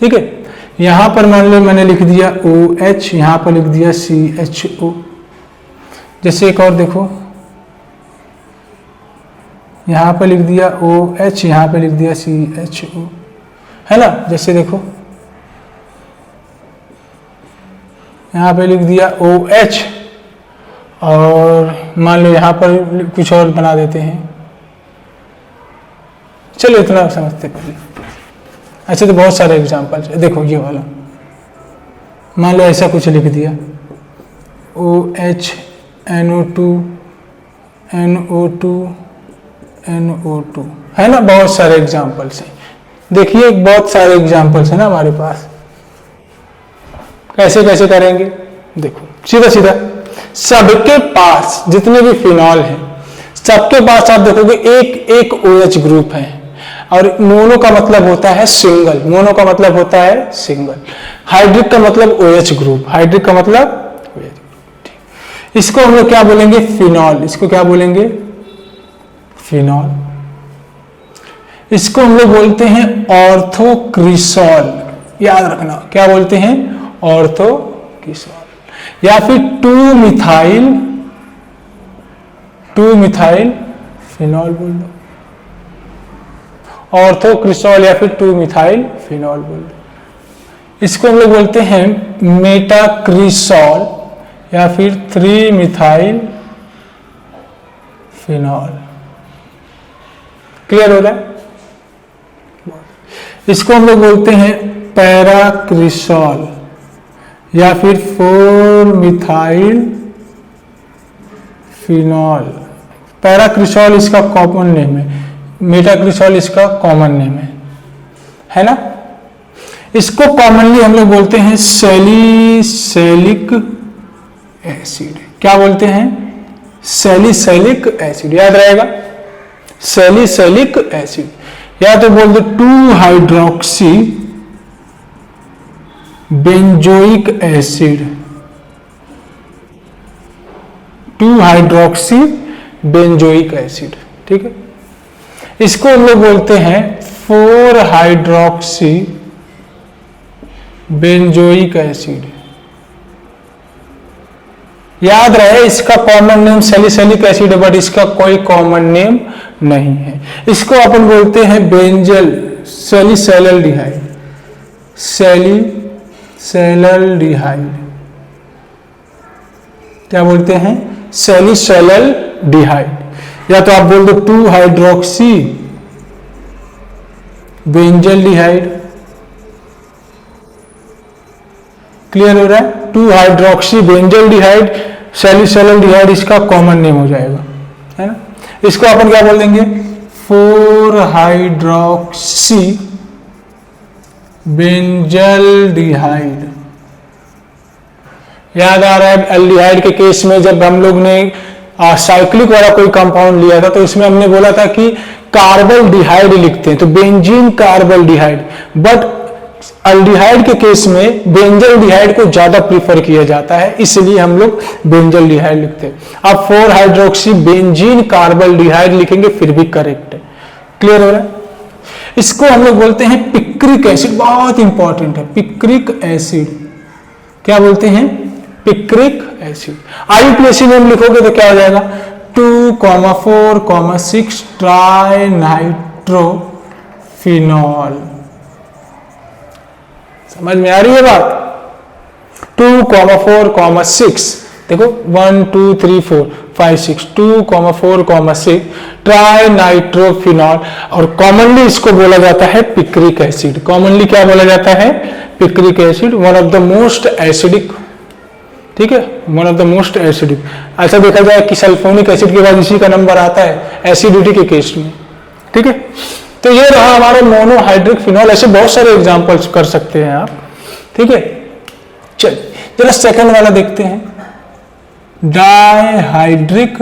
ठीक है। यहां पर मान लो मैंने लिख दिया OH, यहां पर लिख दिया CHO। जैसे एक और देखो, यहां पर लिख दिया OH, यहां पर लिख दिया CHO, है ना। जैसे देखो यहां पे लिख दिया OH और मान लो यहां पर कुछ और बना देते हैं। चलो इतना समझते पहले। अच्छा तो बहुत सारे एग्जाम्पल देखो, ये वाला मान लो ऐसा कुछ लिख दिया OH NO2 NO2 NO2, है ना। बहुत सारे एग्जाम्पल्स हैं, देखिए बहुत सारे एग्जाम्पल्स हैं ना हमारे पास। कैसे कैसे करेंगे देखो, सीधा सीधा सबके पास जितने भी फिनॉल हैं सबके पास आप देखोगे एक एक OH ग्रुप है, और मोनो का मतलब होता है सिंगल, मोनो का मतलब होता है सिंगल, हाइड्रिक का मतलब OH ग्रुप, हाइड्रिक का मतलब OH ग्रुप। इसको हम लोग क्या बोलेंगे? फिनॉल। इसको क्या बोलेंगे? फिनॉल। इसको हम लोग बोलते हैं ऑर्थोक्रिसॉल, याद रखना, क्या बोलते हैं? ऑर्थोक्रिसॉल, या फिर 2-मिथाइल फिनॉल बोल दो, ऑर्थोक्रिसॉल या फिर 2-मिथाइल फिनॉल बोल दो। इसको हम लोग बोलते हैं मेटाक्रिसॉल या फिर 3-मिथाइल फिनॉल। क्लियर हो रहा है? इसको हम लोग बोलते हैं पैराक्रिसॉल या फिर 4-मिथाइल फिनॉल। पैराक्रिसॉल इसका कॉमन नेम है, मेटाक्रिसॉल इसका कॉमन नेम है ना। इसको कॉमनली हम लोग बोलते हैं सैलिसिलिक एसिड। क्या बोलते हैं? सैलिसिलिक एसिड, याद रहेगा, सैलिसिलिक एसिड। या तो बोल दो 2-हाइड्रोक्सी बेंजोइक एसिड, 2-हाइड्रोक्सी बेंजोइक एसिड, ठीक है। इसको हम लोग बोलते हैं 4-हाइड्रोक्सी बेंजोइक एसिड। याद रहे इसका कॉमन नेम सैलिसिलिक एसिड है, बट इसका कोई कॉमन नेम नहीं है। इसको अपन बोलते हैं बेंजल सैलिसैल्डिहाइड, सैलिसैल्डिहाइड। क्या बोलते हैं? सैलिसैल्डिहाइड। या तो आप बोल दो 2-हाइड्रोक्सी बेंजल्डिहाइड। क्लियर हो रहा है? 2-हाइड्रोक्सी बेंजल्डिहाइड, सैलिसैल्डिहाइड इसका कॉमन नेम हो जाएगा, है ना। इसको अपन क्या बोल देंगे? 4-हाइड्रोक्सी बेंजल्डिहाइड। याद आ रहा है एल्डिहाइड के केस में जब हम लोग ने साइक्लिक वाला कोई कंपाउंड लिया था तो इसमें हमने बोला था कि कार्बल डिहाइड लिखते हैं, तो बेंजीन कार्बल डिहाइड, बट एल्डिहाइड के केस में बेंजल डिहाइड को ज्यादा प्रीफर किया जाता है, इसलिए हम लोग बेंजल डिहाइड लिखते हैं। आप 4-हाइड्रोक्सी बेंजीन कार्बल डिहाइड लिखेंगे फिर भी करेक्ट है। क्लियर हो रहा है? इसको हम लोग बोलते हैं पिक्रिक एसिड, बहुत इंपॉर्टेंट है पिक्रिक एसिड। क्या बोलते हैं? Picric acid. IUPAC नेम लिखोगे तो क्या हो जाएगा? 2,4,6 ट्राइनाइट्रोफिनॉल। समझ में आ रही है बात? 2,4,6 देखो 1 2 3 4 5 6 2,4,6 ट्राइनाइट्रोफिनॉल। और कॉमनली इसको बोला जाता है पिक्रिक एसिड। कॉमनली क्या बोला जाता है? Picric acid, one of the most acidic, ठीक है, one of the most acidic. ऐसा देखा जाए कि सल्फोनिक एसिड के बाद इसी का नंबर आता है एसिडिटी के केस में, ठीक है। तो ये रहा हमारा मोनोहाइड्रिक फिनॉल। ऐसे बहुत सारे एग्जांपल्स कर सकते हैं आप, ठीक है। चलिए जरा सेकंड वाला देखते हैं, डाइहाइड्रिक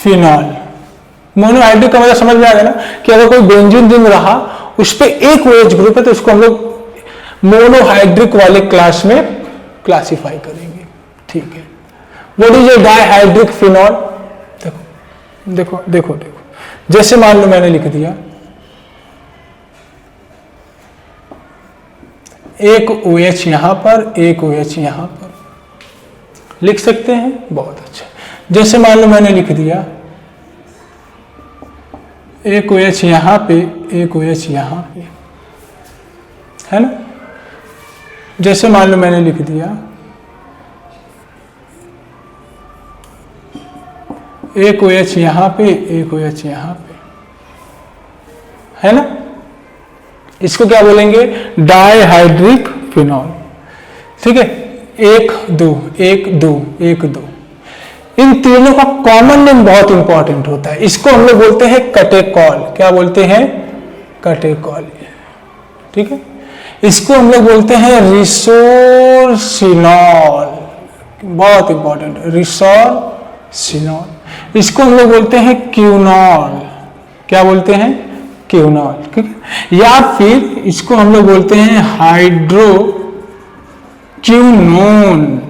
फिनॉल। मोनोहाइड्रिक का मतलब समझ में आ गया ना कि अगर कोई बेंजीन रिंग रहा उस पर एक OH ग्रुप है तो उसको हम लोग मोनोहाइड्रिक वाले क्लास में क्लासिफाई करेंगे, ठीक है। What is a dihydric phenol? देखो देखो देखो देखो, जैसे मान लो मैंने लिख दिया एक OH यहां पर, एक OH यहां पर, लिख सकते हैं, बहुत अच्छा। जैसे मान लो मैंने लिख दिया एक OH यहां पे, एक OH यहां पे, है ना। जैसे मान लो मैंने लिख दिया एक OH यहां पे, एक OH यहां पे, है ना। इसको क्या बोलेंगे? डाइहाइड्रिक फिनॉल, ठीक है। 1 2 1 2 1 2, इन तीनों का कॉमन नेम बहुत इंपॉर्टेंट होता है। इसको हम लोग बोलते हैं कटेकॉल। क्या बोलते हैं? कटेकॉल, ठीक है। इसको हम लोग बोलते हैं रिसोर्सिनॉल, बहुत इंपॉर्टेंट, रिसोर्सिनॉल। इसको हम लोग बोलते हैं क्यूनॉल, क्या बोलते हैं, क्यूनॉल, ठीक है। या फिर इसको हम लोग बोलते हैं हाइड्रोक्यूनोन,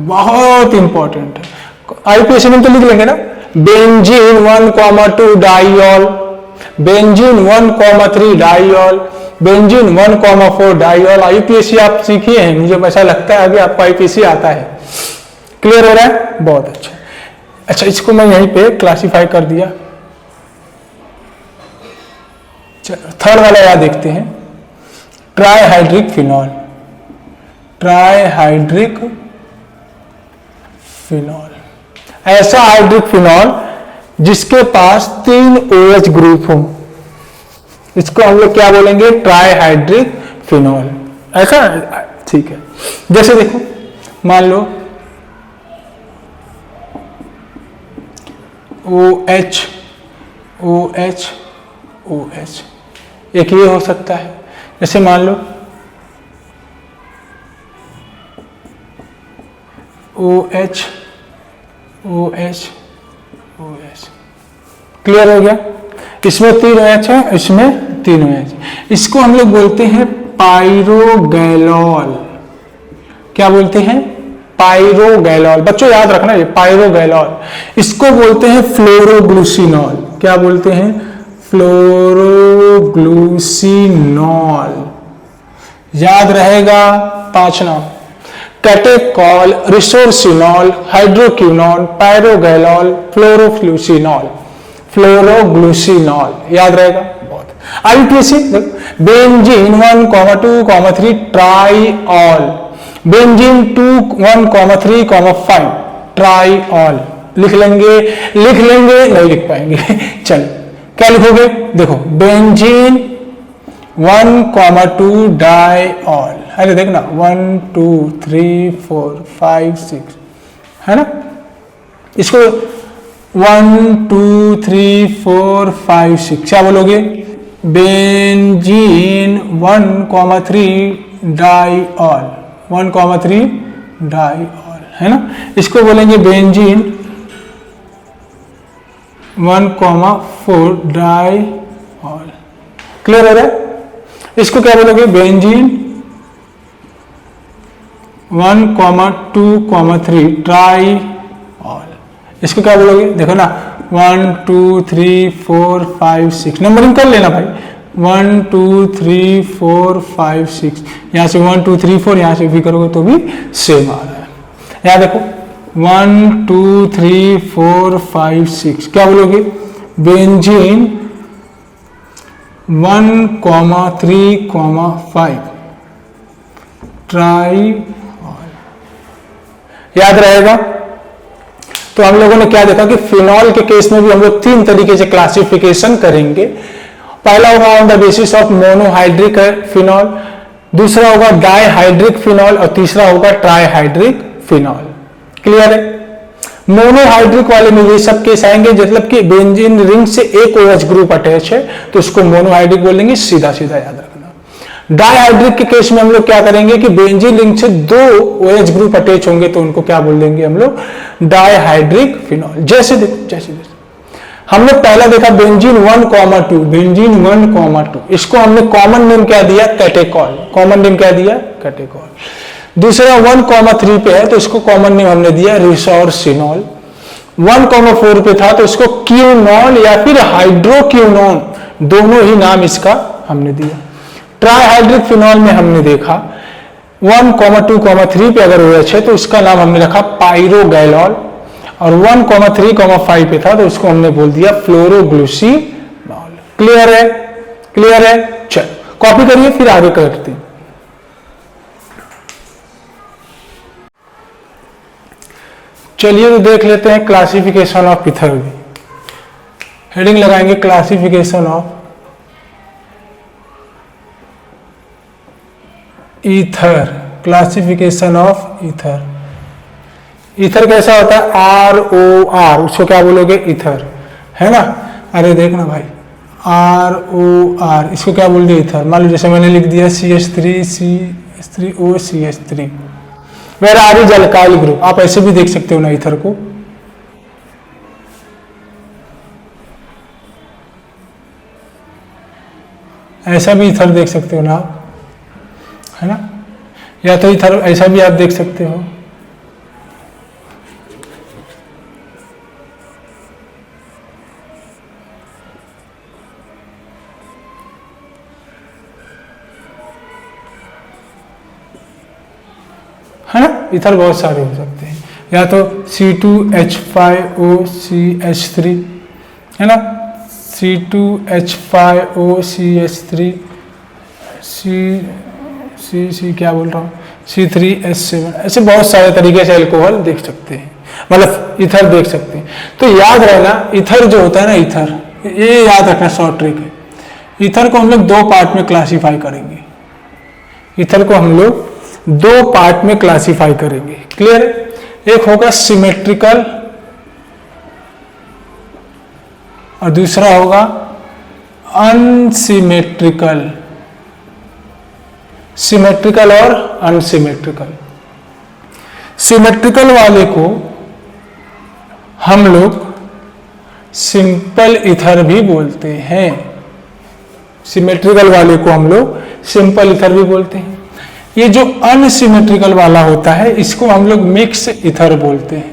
बहुत इंपॉर्टेंट है, आईपीएस में तो लिख लेंगे ना, benzene 1,2 diol, benzene 1,3 diol, benzene 1,4 diol. IPSC आप सीखिए हैं, मुझे ऐसा लगता है अभी आपको आईपीएससी आता है। क्लियर हो रहा है, बहुत अच्छा। अच्छा, इसको मैं यहीं पे क्लासिफाई कर दिया। चलो थर्ड वाला याद देखते हैं, ट्राईहाइड्रिक फिनॉल, ट्राईहाइड्रिक फिनॉल, ऐसा हाइड्रिक फिनॉल जिसके पास 3 OH ग्रुप हो, इसको हम लोग क्या बोलेंगे, ट्राईहाइड्रिक फिनॉल, ऐसा, ठीक है। जैसे देखो, मान लो OH OH OH, एक ये हो सकता है। जैसे मान लो OH OH OH, क्लियर हो गया। इसमें 3 OH है, इसमें 3 OH। इसको हम लोग बोलते हैं पायरोगैलॉल, क्या बोलते हैं, पायरोगैलॉल। बच्चों याद रखना ये पायरोगैलॉल। इसको बोलते हैं फ्लोरोग्लूसिनॉल, क्या बोलते हैं, फ्लोरोग्लूसिनॉल, याद रहेगा। 5 नाम, कैटेकॉल, रिसोर्सिनॉल, हाइड्रोक्यूनॉन, पायरोगैलॉल, फ्लोरोग्लूसिनॉल, फ्लोरोग्लूसिनॉल, याद रहेगा बहुत। आईपीएससी बेंजीन 1,2,3 ट्राईऑल, बेंजीन 2,1,3,5 ट्राईऑल, लिख लेंगे, नहीं लिख पाएंगे चलो क्या लिखोगे, देखो बेंजीन 1,2 डाईऑल, अरे देखना 1 2 3 4 5 6 है ना। इसको 1 2 3 4 5 6 क्या बोलोगे, बेंजीन 1,3 डाईऑल, 1,3 डाईऑल, है ना। इसको बोलेंगे बेंजीन 1,4 डाईऑल, क्लियर हो रहा है। इसको क्या बोलोगे, बेंजीन 1,2,3 ट्राईऑल, इसको क्या बोलोगे, देखो ना 1 2 3 4 5 6, नंबरिंग कर लेना भाई, 1 2 3 4 5 6, यहां से 1 2 3 4, यहां से भी करोगे तो भी सेम आ रहा है। यहां देखो 1 2 3 4 5 6, क्या बोलोगे, बेंजीन 1,3,5 ट्राईऑल, याद रहेगा। तो हम लोगों ने क्या देखा कि फिनॉल के केस में भी हम लोग 3 तरीके से क्लासिफिकेशन करेंगे। पहला होगा on the basis of monohydric phenol, दूसरा होगा डाईहाइड्रिक फिनॉल और तीसरा होगा ट्राईहाइड्रिक फिनॉल, क्लियर है। मोनोहाइड्रिक वाले में ये सब केस आएंगे, मतलब कि बेंजीन रिंग से एक OH ग्रुप अटैच है तो उसको मोनोहाइड्रिक बोलेंगे, सीधा सीधा याद रखना। डाईहाइड्रिक के केस में हम लोग क्या करेंगे कि बेंजीन रिंग से 2 OH ग्रुप अटैच होंगे तो उनको क्या बोल देंगे हम लोग, डाईहाइड्रिक फिनॉल। जैसे देखो, जैसे हम लोग पहला देखा बेंजीन 1,2, बेंजीन 1,2, इसको हमने कॉमन नेम क्या दिया, कैटेकॉल, कॉमन नेम क्या दिया, कैटेकॉल। दूसरा 1,3 पे है तो इसको कॉमन नेम हमने दिया रिसोर्सिनॉल। 1,4 पे था तो इसको क्यूनॉल या फिर हाइड्रोक्यूनोन, दोनों ही नाम इसका हमने दिया। ट्राईहाइड्रिक फिनॉल में हमने देखा 1,2,3 पे अगर OH है तो इसका नाम हमने रखा पायरोगैलॉल, और 1,3,5 पे था तो उसको हमने बोल दिया फ्लोरोग्लूसिनॉल। क्लियर है, क्लियर है। चलो कॉपी करिए फिर आगे करते हैं। चलिए तो देख लेते हैं क्लासिफिकेशन ऑफ ईथर भी। हेडिंग लगाएंगे classification of ether, classification of ether. Ether कैसा होता है, ROR, उसको क्या बोलोगे, ईथर, है ना। अरे देखना भाई ROR, इसको क्या बोल दिया ईथर। मान लो जैसे मैंने लिख दिया CH3CH3OCH3, where R is alkyl group. आप ऐसे भी देख सकते हो ना ईथर को, ऐसा भी ईथर देख सकते हो ना आप, है ना, या तो ईथर ऐसा भी आप देख सकते हो। है ना, ईथर बहुत सारे हो सकते हैं, या तो C2H5OCH3, है ना, C2H5OCH3, C क्या बोल रहा हूँ, C3H7, ऐसे बहुत सारे तरीके से अल्कोहल देख सकते हैं, मतलब ईथर देख सकते हैं। तो याद रहना ईथर जो होता है ना, ईथर, ये याद रखना शॉर्ट ट्रिक है। ईथर को हम लोग दो पार्ट में क्लासीफाई करेंगे, ईथर को हम लोग दो पार्ट में क्लासीफाई करेंगे, क्लियर है। एक होगा सिमेट्रिकल और दूसरा होगा अनसिमेट्रिकल, सिमेट्रिकल और अनसिमेट्रिकल। सिमेट्रिकल वाले को हम लोग सिंपल ईथर भी बोलते हैं, सिमेट्रिकल वाले को हम लोग सिंपल ईथर भी बोलते हैं। ये जो अनसिमेट्रिकल वाला होता है इसको हम लोग मिक्स ईथर बोलते हैं।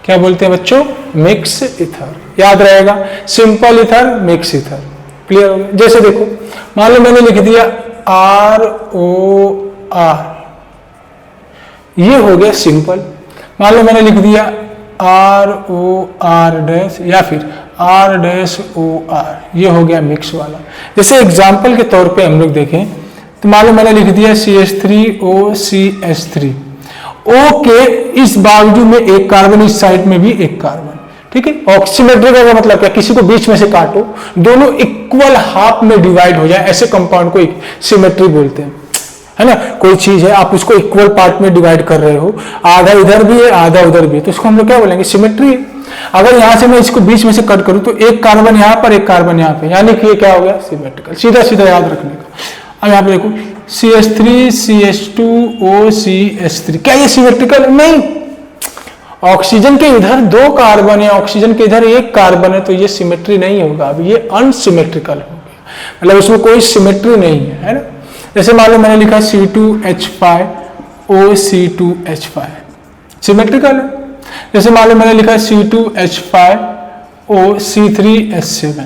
क्या बोलते हैं बच्चों, मिक्स ईथर, याद रहेगा, simple ether, mix ether, clear हो गया। जैसे देखो, मान लो मैंने लिख दिया ROR, ये हो गया सिंपल। मान लो मैंने लिख दिया ROR डैश या फिर R-OR, ये हो गया मिक्स वाला। जैसे एग्जांपल के तौर पे हम लोग देखें तो मान लो मैंने लिख दिया CH3OCH3, O के इस बाजू में एक कार्बन, इस साइड में भी एक कार्बन, ठीक है। ऑक्सीमेट्रिकल का मतलब क्या, किसी को बीच में से काटो, दोनों इक्वल हाफ में डिवाइड हो जाए, ऐसे कंपाउंड को सिमेट्री बोलते हैं, है ना। कोई चीज है आप उसको इक्वल पार्ट में डिवाइड कर रहे हो, आधा इधर भी है आधा उधर भी है, तो इसको हम लोग क्या बोलेंगे, सिमेट्री है। अगर यहां से मैं इसको बीच में से कट करूं तो एक कार्बन यहां पर एक कार्बन यहां पे, यानी कि ये क्या हो गया, सिमेट्रिकल, सीधा सीधा याद रखने का। अब यहाँ पे देखो CH3CH2OCH3, क्या ये सिमेट्रिकल, नहीं। ऑक्सीजन के इधर दो कार्बन है, ऑक्सीजन के इधर एक कार्बन है, तो ये सिमेट्री नहीं होगा, अब ये अनसिमेट्रिकल हो गया, मतलब इसमें कोई सिमेट्री नहीं है ना। जैसे मान लो मैंने लिखा C2H5OC2H5, सिमेट्रिकल है। जैसे मान लो मैंने लिखा C2H5OC3H7,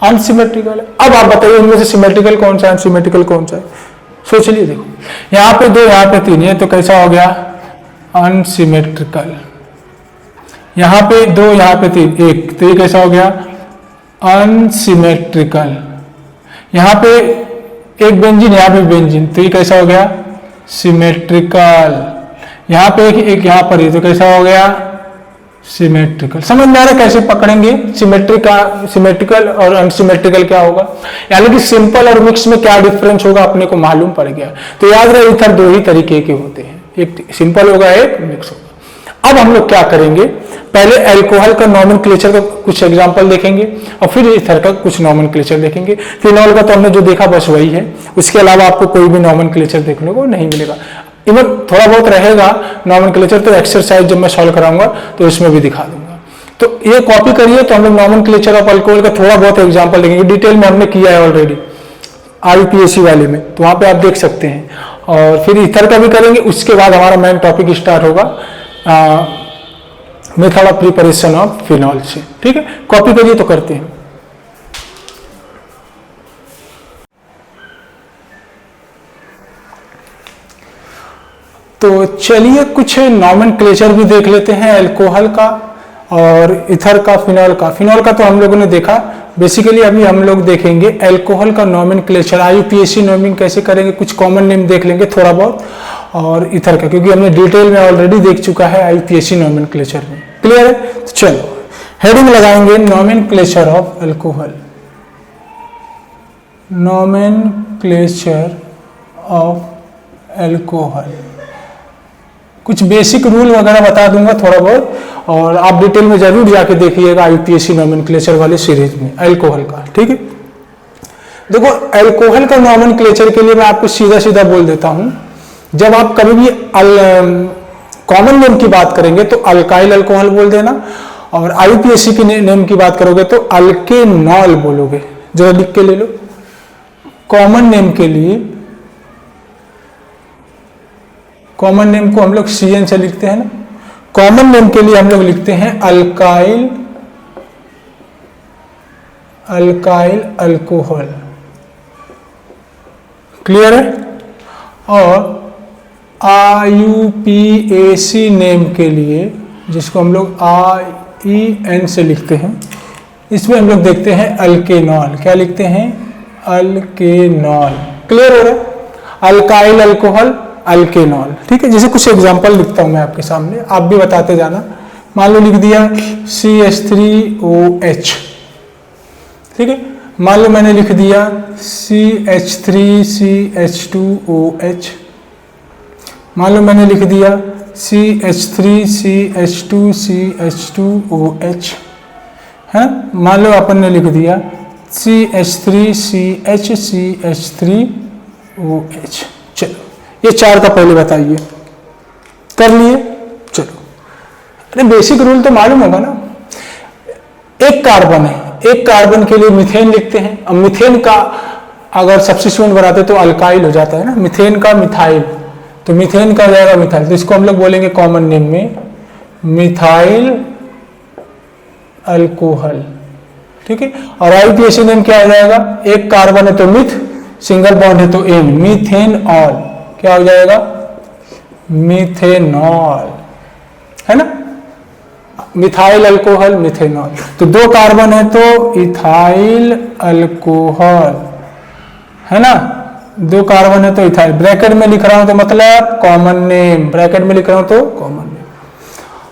अनसिमेट्रिकल है। अब आप बताइए इनमें से सिमेट्रिकल कौन सा है, अनसिमेट्रिकल कौन सा है, सोच लिए। देखो यहाँ पे दो, यहाँ पे तीन, ये तो कैसा हो गया, अनसिमेट्रिकल। यहाँ पे दो, यहाँ पे तीन, एक, तो ये कैसा हो गया, अनसिमेट्रिकल। यहाँ पे एक बेंजीन, यहाँ पे बेंजीन, तो ये कैसा हो गया, सिमेट्रिकल। यहाँ पे एक यहाँ पर, ये तो कैसा हो गया, सिमेट्रिकल। समझ में आ रहा है कैसे पकड़ेंगे सिमेट्रिकल और अनसिमेट्रिकल क्या होगा, यानी कि सिंपल और मिक्स में क्या डिफरेंस होगा अपने को मालूम पड़ गया। तो याद रहे ईथर दो ही तरीके के होते हैं, एक सिंपल होगा एक मिक्स होगा। अब हम लोग क्या करेंगे, पहले अल्कोहल का नॉमेनक्लेचर का कुछ एग्जांपल देखेंगे और फिर ईथर का कुछ नॉमेनक्लेचर देखेंगे। फिनॉल का तो हमने जो देखा बस वही है, उसके अलावा आपको कोई भी नॉमेनक्लेचर देखने को नहीं मिलेगा। इवन थोड़ा बहुत रहेगा नॉमेनक्लेचर, तो एक्सरसाइज जब मैं सॉल्व कराऊंगा तो इसमें भी दिखा दूंगा। तो ये कॉपी करिए, तो हम लोग नॉमेनक्लेचर ऑफ अल्कोहल का थोड़ा बहुत एग्जांपल देखेंगे, डिटेल में हमने किया है ऑलरेडी IUPAC वाले में, तो वहां पे आप देख सकते हैं। और फिर ईथर का भी करेंगे, उसके बाद हमारा मेन टॉपिक स्टार्ट होगा method of preparation of phenol से, ठीक है। कॉपी करिए तो करते हैं। तो चलिए कुछ नॉमेनक्लेचर भी देख लेते हैं अल्कोहल का और ईथर का, फिनॉल का। फिनॉल का तो हम लोगों ने देखा, बेसिकली अभी हम लोग देखेंगे अल्कोहल का नॉमेनक्लेचर। IUPAC नेमिंग कैसे करेंगे, कुछ कॉमन नेम देख लेंगे थोड़ा बहुत, और ईथर का क्योंकि हमने डिटेल में ऑलरेडी देख चुका है IUPAC नॉमेनक्लेचर में, क्लियर है। तो चलो हेडिंग लगाएंगे, nomenclature of alcohol, nomenclature of alcohol. कुछ बेसिक रूल वगैरह बता दूंगा थोड़ा बहुत, और आप डिटेल में जरूर जाके देखिएगा यूपीएससी नॉमेनक्लेचर वाली सीरीज में अल्कोहल का। ठीक है, देखो अल्कोहल का नॉमेनक्लेचर के लिए मैं आपको सीधा सीधा बोल देता हूं, जब आप कभी भी कॉमन नेम की बात करेंगे तो अल्काइल अल्कोहल बोल देना, और आईयूपीएससी की नेम की बात करोगे तो अल्केनॉल बोलोगे। जरा लिख के ले लो, कॉमन नेम के लिए, कॉमन नेम को हम लोग CN से लिखते हैं ना, कॉमन नेम के लिए हम लोग लिखते हैं अल्काइल अल्कोहल। क्लियर है? और आईयूपीएसी नेम के लिए, जिसको हम लोग IEN से लिखते हैं, इसमें हम लोग देखते हैं अल्केनॉल। क्या लिखते हैं? अल्केनॉल। क्लियर हो रहा है? Alkyl alcohol alkanol. ठीक है, जैसे कुछ एग्जांपल लिखता हूं मैं आपके सामने, आप भी बताते जाना। मान लो लिख दिया CH3OH। ठीक है, मान लो मैंने लिख दिया CH3CH2OH। मान लो मैंने लिख दिया CH3CH2CH2OH है। मान लो अपन ने लिख दिया CH3CH3OH। चलो ये चार का पहले बताइए, कर लिए? चलो, अरे बेसिक रूल तो मालूम होगा ना। एक कार्बन है, एक कार्बन के लिए मीथेन लिखते हैं। अब मीथेन का अगर सब्स्टिट्यूएंट बनाते तो अल्काइल हो जाता है ना, मीथेन का मिथाइल, तो मीथेन का हो जाएगा मिथाइल, तो इसको हम लोग बोलेंगे कॉमन नेम में मिथाइल अल्कोहल। ठीक है, और आईयूपीएसी नेम क्या हो जाएगा? एक कार्बन है तो मिथ, सिंगल बॉन्ड है तो एन, मीथेनॉल। क्या हो जाएगा? मीथेनॉल, है ना, मिथाइल अल्कोहल मिथेनॉल। तो दो कार्बन है तो इथाइल अल्कोहल, है ना, दो कार्बन है तो इथाइल। ब्रैकेट में लिख रहा हूं तो मतलब कॉमन नेम, ब्रैकेट में लिख रहा हूं तो कॉमन नेम।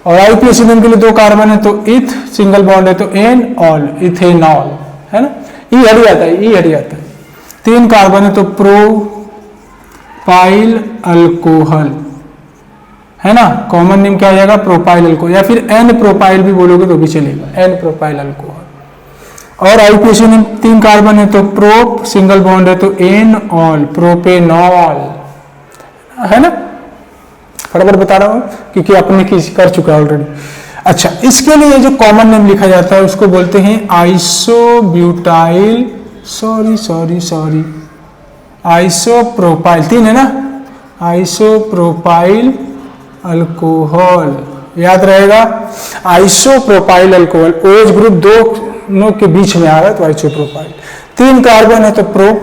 और आईयूपीएसी नेम के लिए दो कार्बन है तो इथ, सिंगल बॉन्ड है तो एन, ऑल, इथेनॉल, है ना। ई हट जाता है, ई हट जाता है। तीन कार्बन है तो प्रोपाइल अल्कोहल, है ना, कॉमन नेम क्या हो जाएगा? प्रोपाइल अल्कोहल, या फिर एन प्रोपाइल भी बोलोगे तो भी चलेगा, एन प्रोपाइल अल्कोहल। और आईयूपीएसी में तीन कार्बन है तो प्रोप, सिंगल बॉन्ड है तो एन, ऑल, प्रोपेनॉल, है ना। फटाफट बता रहा हूं क्योंकि आपने कर चुका है ऑलरेडी। अच्छा, इसके लिए जो कॉमन नेम लिखा जाता है उसको बोलते हैं आइसोब्यूटाइल, सॉरी आइसोप्रोपाइल, तीन है ना, आइसोप्रोपाइल अल्कोहल, याद रहेगा। आइसोप्रोपाइल अल्कोहल, OH ग्रुप दोनों के बीच में आ रहा है तो आइसोप्रोपाइल। तीन कार्बन है तो प्रोप,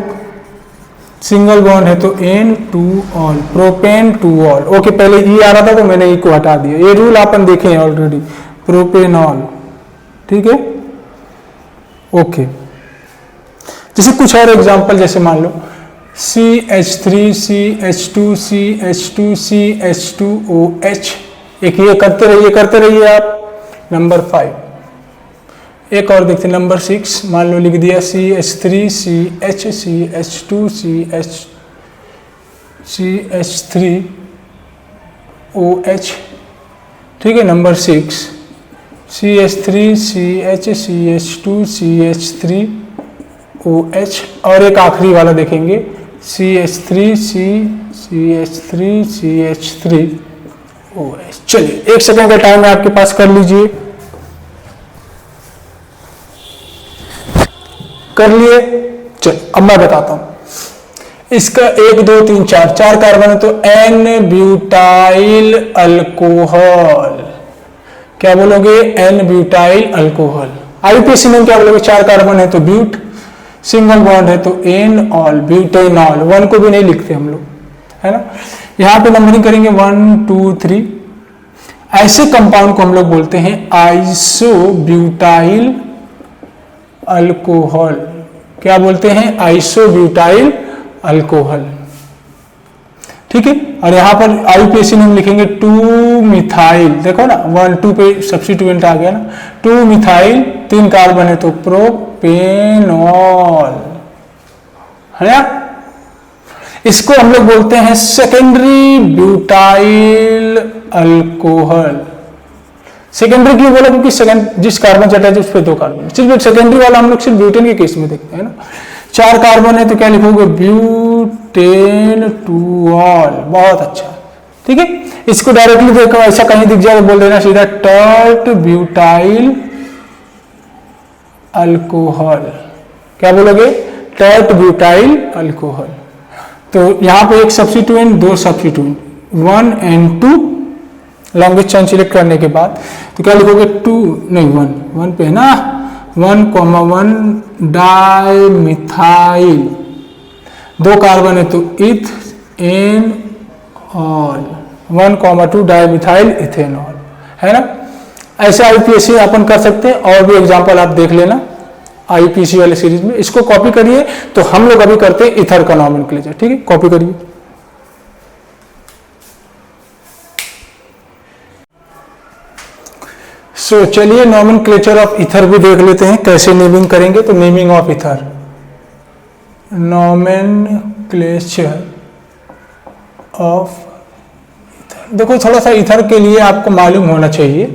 सिंगल बॉन्ड है तो ene, two ol, propene two ol. Okay, पहले ई आ रहा था तो मैंने ई को हटा दिया, ये रूल अपन देखे हैं ऑलरेडी, प्रोपेनॉल। ठीक है, ओके। जैसे कुछ और एग्जांपल, जैसे मान लो CH3CH2CH2CH2OH। एक ये करते रहिए आप। नंबर 5, एक और देखते हैं, नंबर 6। मान लो लिख दिया CH3CH2CH3OH। ठीक है, नंबर 6 CH3CH2CH3OH। और एक आखिरी वाला देखेंगे CH3CH3OH। चलिए, एक सेकंड का टाइम है आपके पास, कर लीजिए। कर लिए? चल, अब मैं बताता हूं इसका। 1 2 3 4 कार्बन है तो एन ब्यूटाइल अल्कोहल। क्या बोलोगे? N butyl alcohol. आईयूपीएसी में क्या बोलोगे? 4 कार्बन है तो ब्यूट, सिंगल बॉन्ड है तो एन, ऑल, ब्यूटेनॉल। 1 को भी नहीं लिखते हम लोग, है ना। यहां पे नंबरिंग करेंगे 1 2 3। ऐसे कंपाउंड को हम लोग बोलते हैं आइसोब्यूटाइल अल्कोहल। क्या बोलते हैं? Isobutyl alcohol. ठीक है, और यहां पर आईयूपीएसी में हम लिखेंगे 2 मिथाइल। देखो ना, 1 2 पे सब्स्टिट्यूएंट आ गया ना, 2 मिथाइल, 3 कार्बन है तो प्रोपेनॉल, है ना। इसको हम लोग बोलते हैं सेकेंडरी ब्यूटाइल अल्कोहल। सेकेंडरी क्यों बोला? क्योंकि जिस कार्बन से अटैच है उस पर 2 कार्बन, सिर्फ सेकेंडरी वाला हम लोग सिर्फ ब्यूटेन के केस में देखते हैं ना। 4 कार्बन है तो क्या लिखोगे? Butane two all. बहुत अच्छा, ठीक है। इसको डायरेक्टली देखो, ऐसा कहीं दिख जाए तो बोल देना सीधा टर्ट ब्यूटाइल अल्कोहल। क्या बोलोगे? Tert butyl alcohol. तो यहां पे एक substituent, 2 substituent, 1 and 2 longest chain select करने के बाद तो क्या लिखोगे? 2 नहीं 1 पे है ना, 1,1 डाई मिथाइल। 2 कार्बन है तो ethenol, 1,2 dimethyl ethanol, है ना। ऐसे आईपीएससी अपन कर सकते हैं, और भी एग्जांपल आप देख लेना आईपीएससी वाले सीरीज में। इसको कॉपी करिए। तो हम लोग अभी करते हैं इथर का नॉमेनक्लेचर, ठीक है। कॉपी करिए। सो चलिए नॉमेनक्लेचर ऑफ इथर भी देख लेते हैं, कैसे नेमिंग करेंगे। तो naming of ether, nomenclature of ether. देखो थोड़ा सा इथर के लिए आपको मालूम होना चाहिए,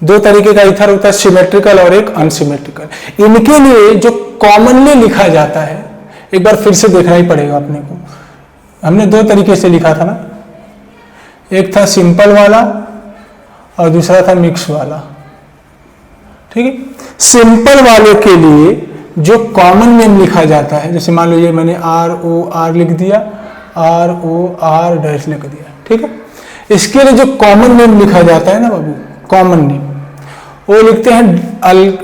2 तरीके का इथर होता है, सिमेट्रिकल और एक अनसिमेट्रिकल। इनके लिए जो कॉमनली लिखा जाता है, एक बार फिर से देखना ही पड़ेगा अपने को। हमने 2 तरीके से लिखा था ना, एक था सिंपल वाला और दूसरा था मिक्स वाला, ठीक है। सिंपल वाले के लिए जो कॉमन नेम लिखा जाता है, जैसे मान लो ये मैंने ROR लिख दिया, ROR डैश लिख दिया, ठीक है। इसके लिए जो कॉमन नेम लिखा जाता है ना बाबू, कॉमन नेम, वो लिखते हैं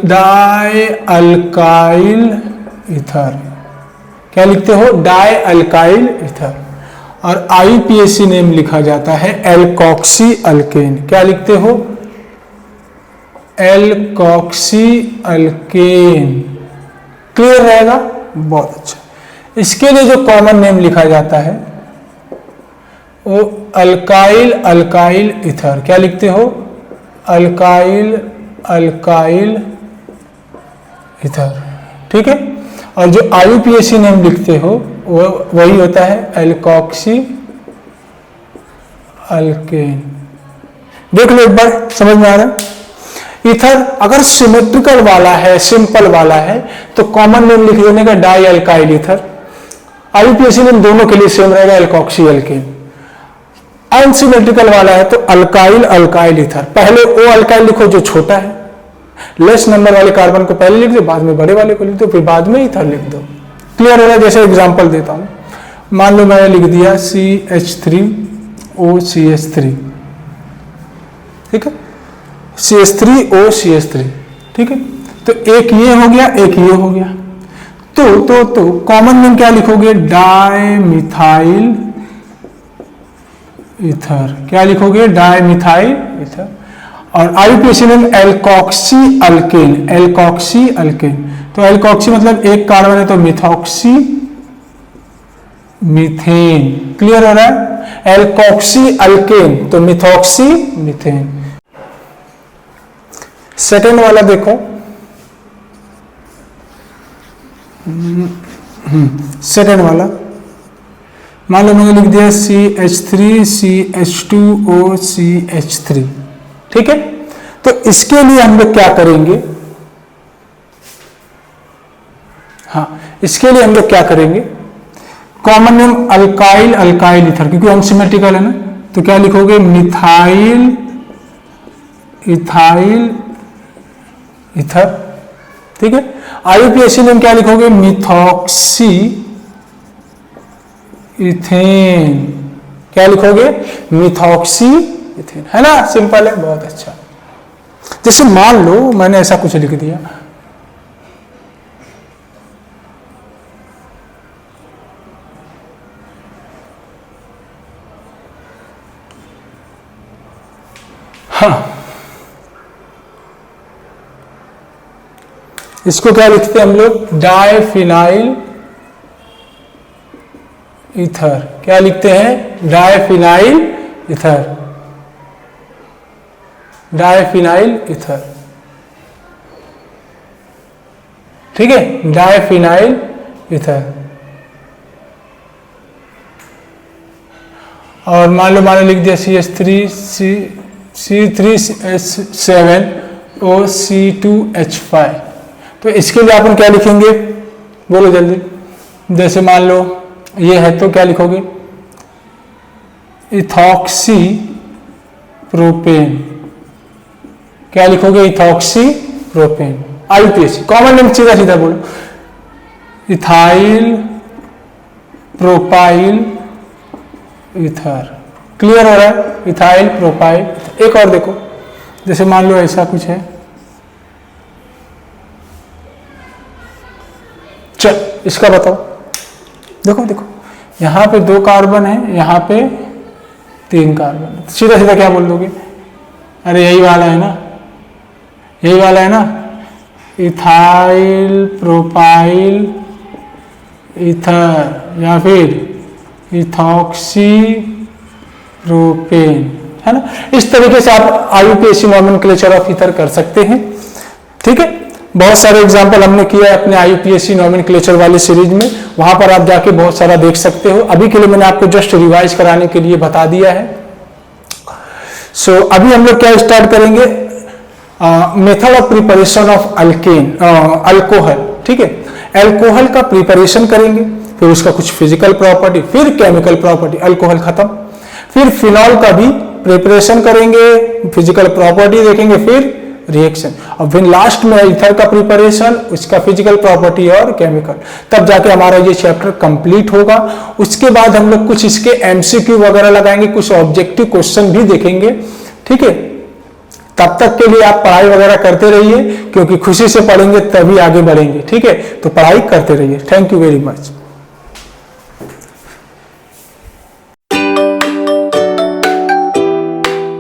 डाई अल्काइल इथर। क्या लिखते हो? Die alkyl ether. और आईपीएससी नेम लिखा जाता है एल्कोक्सी अल्केन। क्या लिखते हो? Alkoxy alkane. क्लियर रहेगा? बहुत अच्छा। इसके लिए जो कॉमन नेम लिखा जाता है वो अल्काइल अल्काइल इथर। क्या लिखते हो? अल्काइल अल्काइल इथर, ठीक है। और जो आईयूपीएसी नेम लिखते हो वो वही होता है एल्कोक्सी अल्केन। देख लो एक बार, समझ में आ रहा है। इथर अगर सिमेट्रिकल वाला है, सिंपल वाला है, तो कॉमन नेम लिख देने का die alkyl ether. IUPAC name दोनों के लिए सेम रहेगा, एल्कोक्सी अल्केन। अनसिमेट्रिकल वाला है तो अल्काइल अल्काइल इथर। पहले ओ अल्काइल लिखो जो छोटा है, लेस नंबर वाले कार्बन को पहले लिख दो, बाद में बड़े वाले को लिख दो, फिर बाद में इथर लिख दो। क्लियर हो रहा है? जैसे एग्जांपल देता हूं, मान लो मैंने लिख दिया CH3OCH3, ठीक है, CH3OCH3, ठीक है। तो एक ये हो गया, एक ये हो गया। तो कॉमन नेम क्या लिखोगे? Di methyl ether. क्या लिखोगे? Di methyl ether. और IUPAC name alkoxy alkane. Alkoxy alkane, तो एल्कोक्सी मतलब एक कार्बन है तो मिथॉक्सी मीथेन। क्लियर हो रहा है? एल्कोक्सी अल्केन तो मिथॉक्सी मीथेन। सेकेंड वाला देखो, सेकेंड वाला मान लो मैंने लिख दिया CH3CH2OCH3, ठीक है। तो इसके लिए हम लोग क्या करेंगे? हाँ, इसके लिए हम लोग क्या करेंगे? Common name alkyl alkyl ether, क्योंकि अनसिमेट्रिकल है ना, तो क्या लिखोगे? मिथाइल इथाइल इथर, ठीक है। आईयूपीएसी नेम क्या लिखोगे? Methoxy ethane. क्या लिखोगे? मिथॉक्सी इथेन, है ना। सिंपल है, बहुत अच्छा। जैसे मान लो मैंने ऐसा कुछ लिख दिया, हाँ, इसको क्या लिखते हैं हम लोग? Diphenyl ether. क्या लिखते हैं? Diphenyl ether. डाईफिनाइल इथर, ठीक है, डाईफिनाइल इथर। और मान लो लिख दिया C3H7OC2H5। तो इसके लिए अपन क्या लिखेंगे, बोलो जल्दी। जैसे मान लो ये है तो क्या लिखोगे, इथॉक्सी प्रोपेन। क्या लिखोगे, ethoxy propane. IUPAC common name सीधा सीधा बोलो, इथाइल प्रोपाइल ईथर। क्लियर हो रहा है, इथाइल प्रोपाइल। एक और देखो, जैसे मान लो ऐसा कुछ है, चल इसका बताओ। देखो देखो यहां पे 2 कार्बन है, यहां पे 3 कार्बन। सीधा सीधा क्या बोल दोगे, अरे यही वाला है ना, यही वाला है ना, इथाइल प्रोपाइल ईथर या फिर इथॉक्सी प्रोपेन, है ना। इस तरीके से आप IUPAC नॉमेनक्लेचर ऑफ ईथर कर सकते हैं। ठीक है, बहुत सारे एग्जांपल हमने किया है अपने IUPAC नॉमेनक्लेचर वाली सीरीज में, वहां पर आप जाके बहुत सारा देख सकते हो। अभी के लिए मैंने आपको जस्ट रिवाइज कराने के लिए बता दिया है। सो अभी हम लोग क्या स्टार्ट करेंगे, method of preparation of alcohol. ठीक है, अल्कोहल का प्रिपरेशन करेंगे, फिर उसका कुछ फिजिकल प्रॉपर्टी, फिर केमिकल प्रॉपर्टी, अल्कोहल खत्म। फिर फिनॉल का भी प्रिपरेशन करेंगे, फिजिकल प्रॉपर्टी देखेंगे, फिर रिएक्शन, और फिर लास्ट में ईथर का प्रिपरेशन, उसका फिजिकल प्रॉपर्टी और केमिकल। तब जाके हमारा ये चैप्टर कंप्लीट होगा। उसके बाद हम लोग कुछ इसके MCQ वगैरह लगाएंगे, कुछ ऑब्जेक्टिव क्वेश्चन भी देखेंगे। ठीक है, तब तक के लिए आप पढ़ाई वगैरह करते रहिए, क्योंकि खुशी से पढ़ेंगे तभी आगे बढ़ेंगे। ठीक है, तो पढ़ाई करते रहिए। Thank you very much.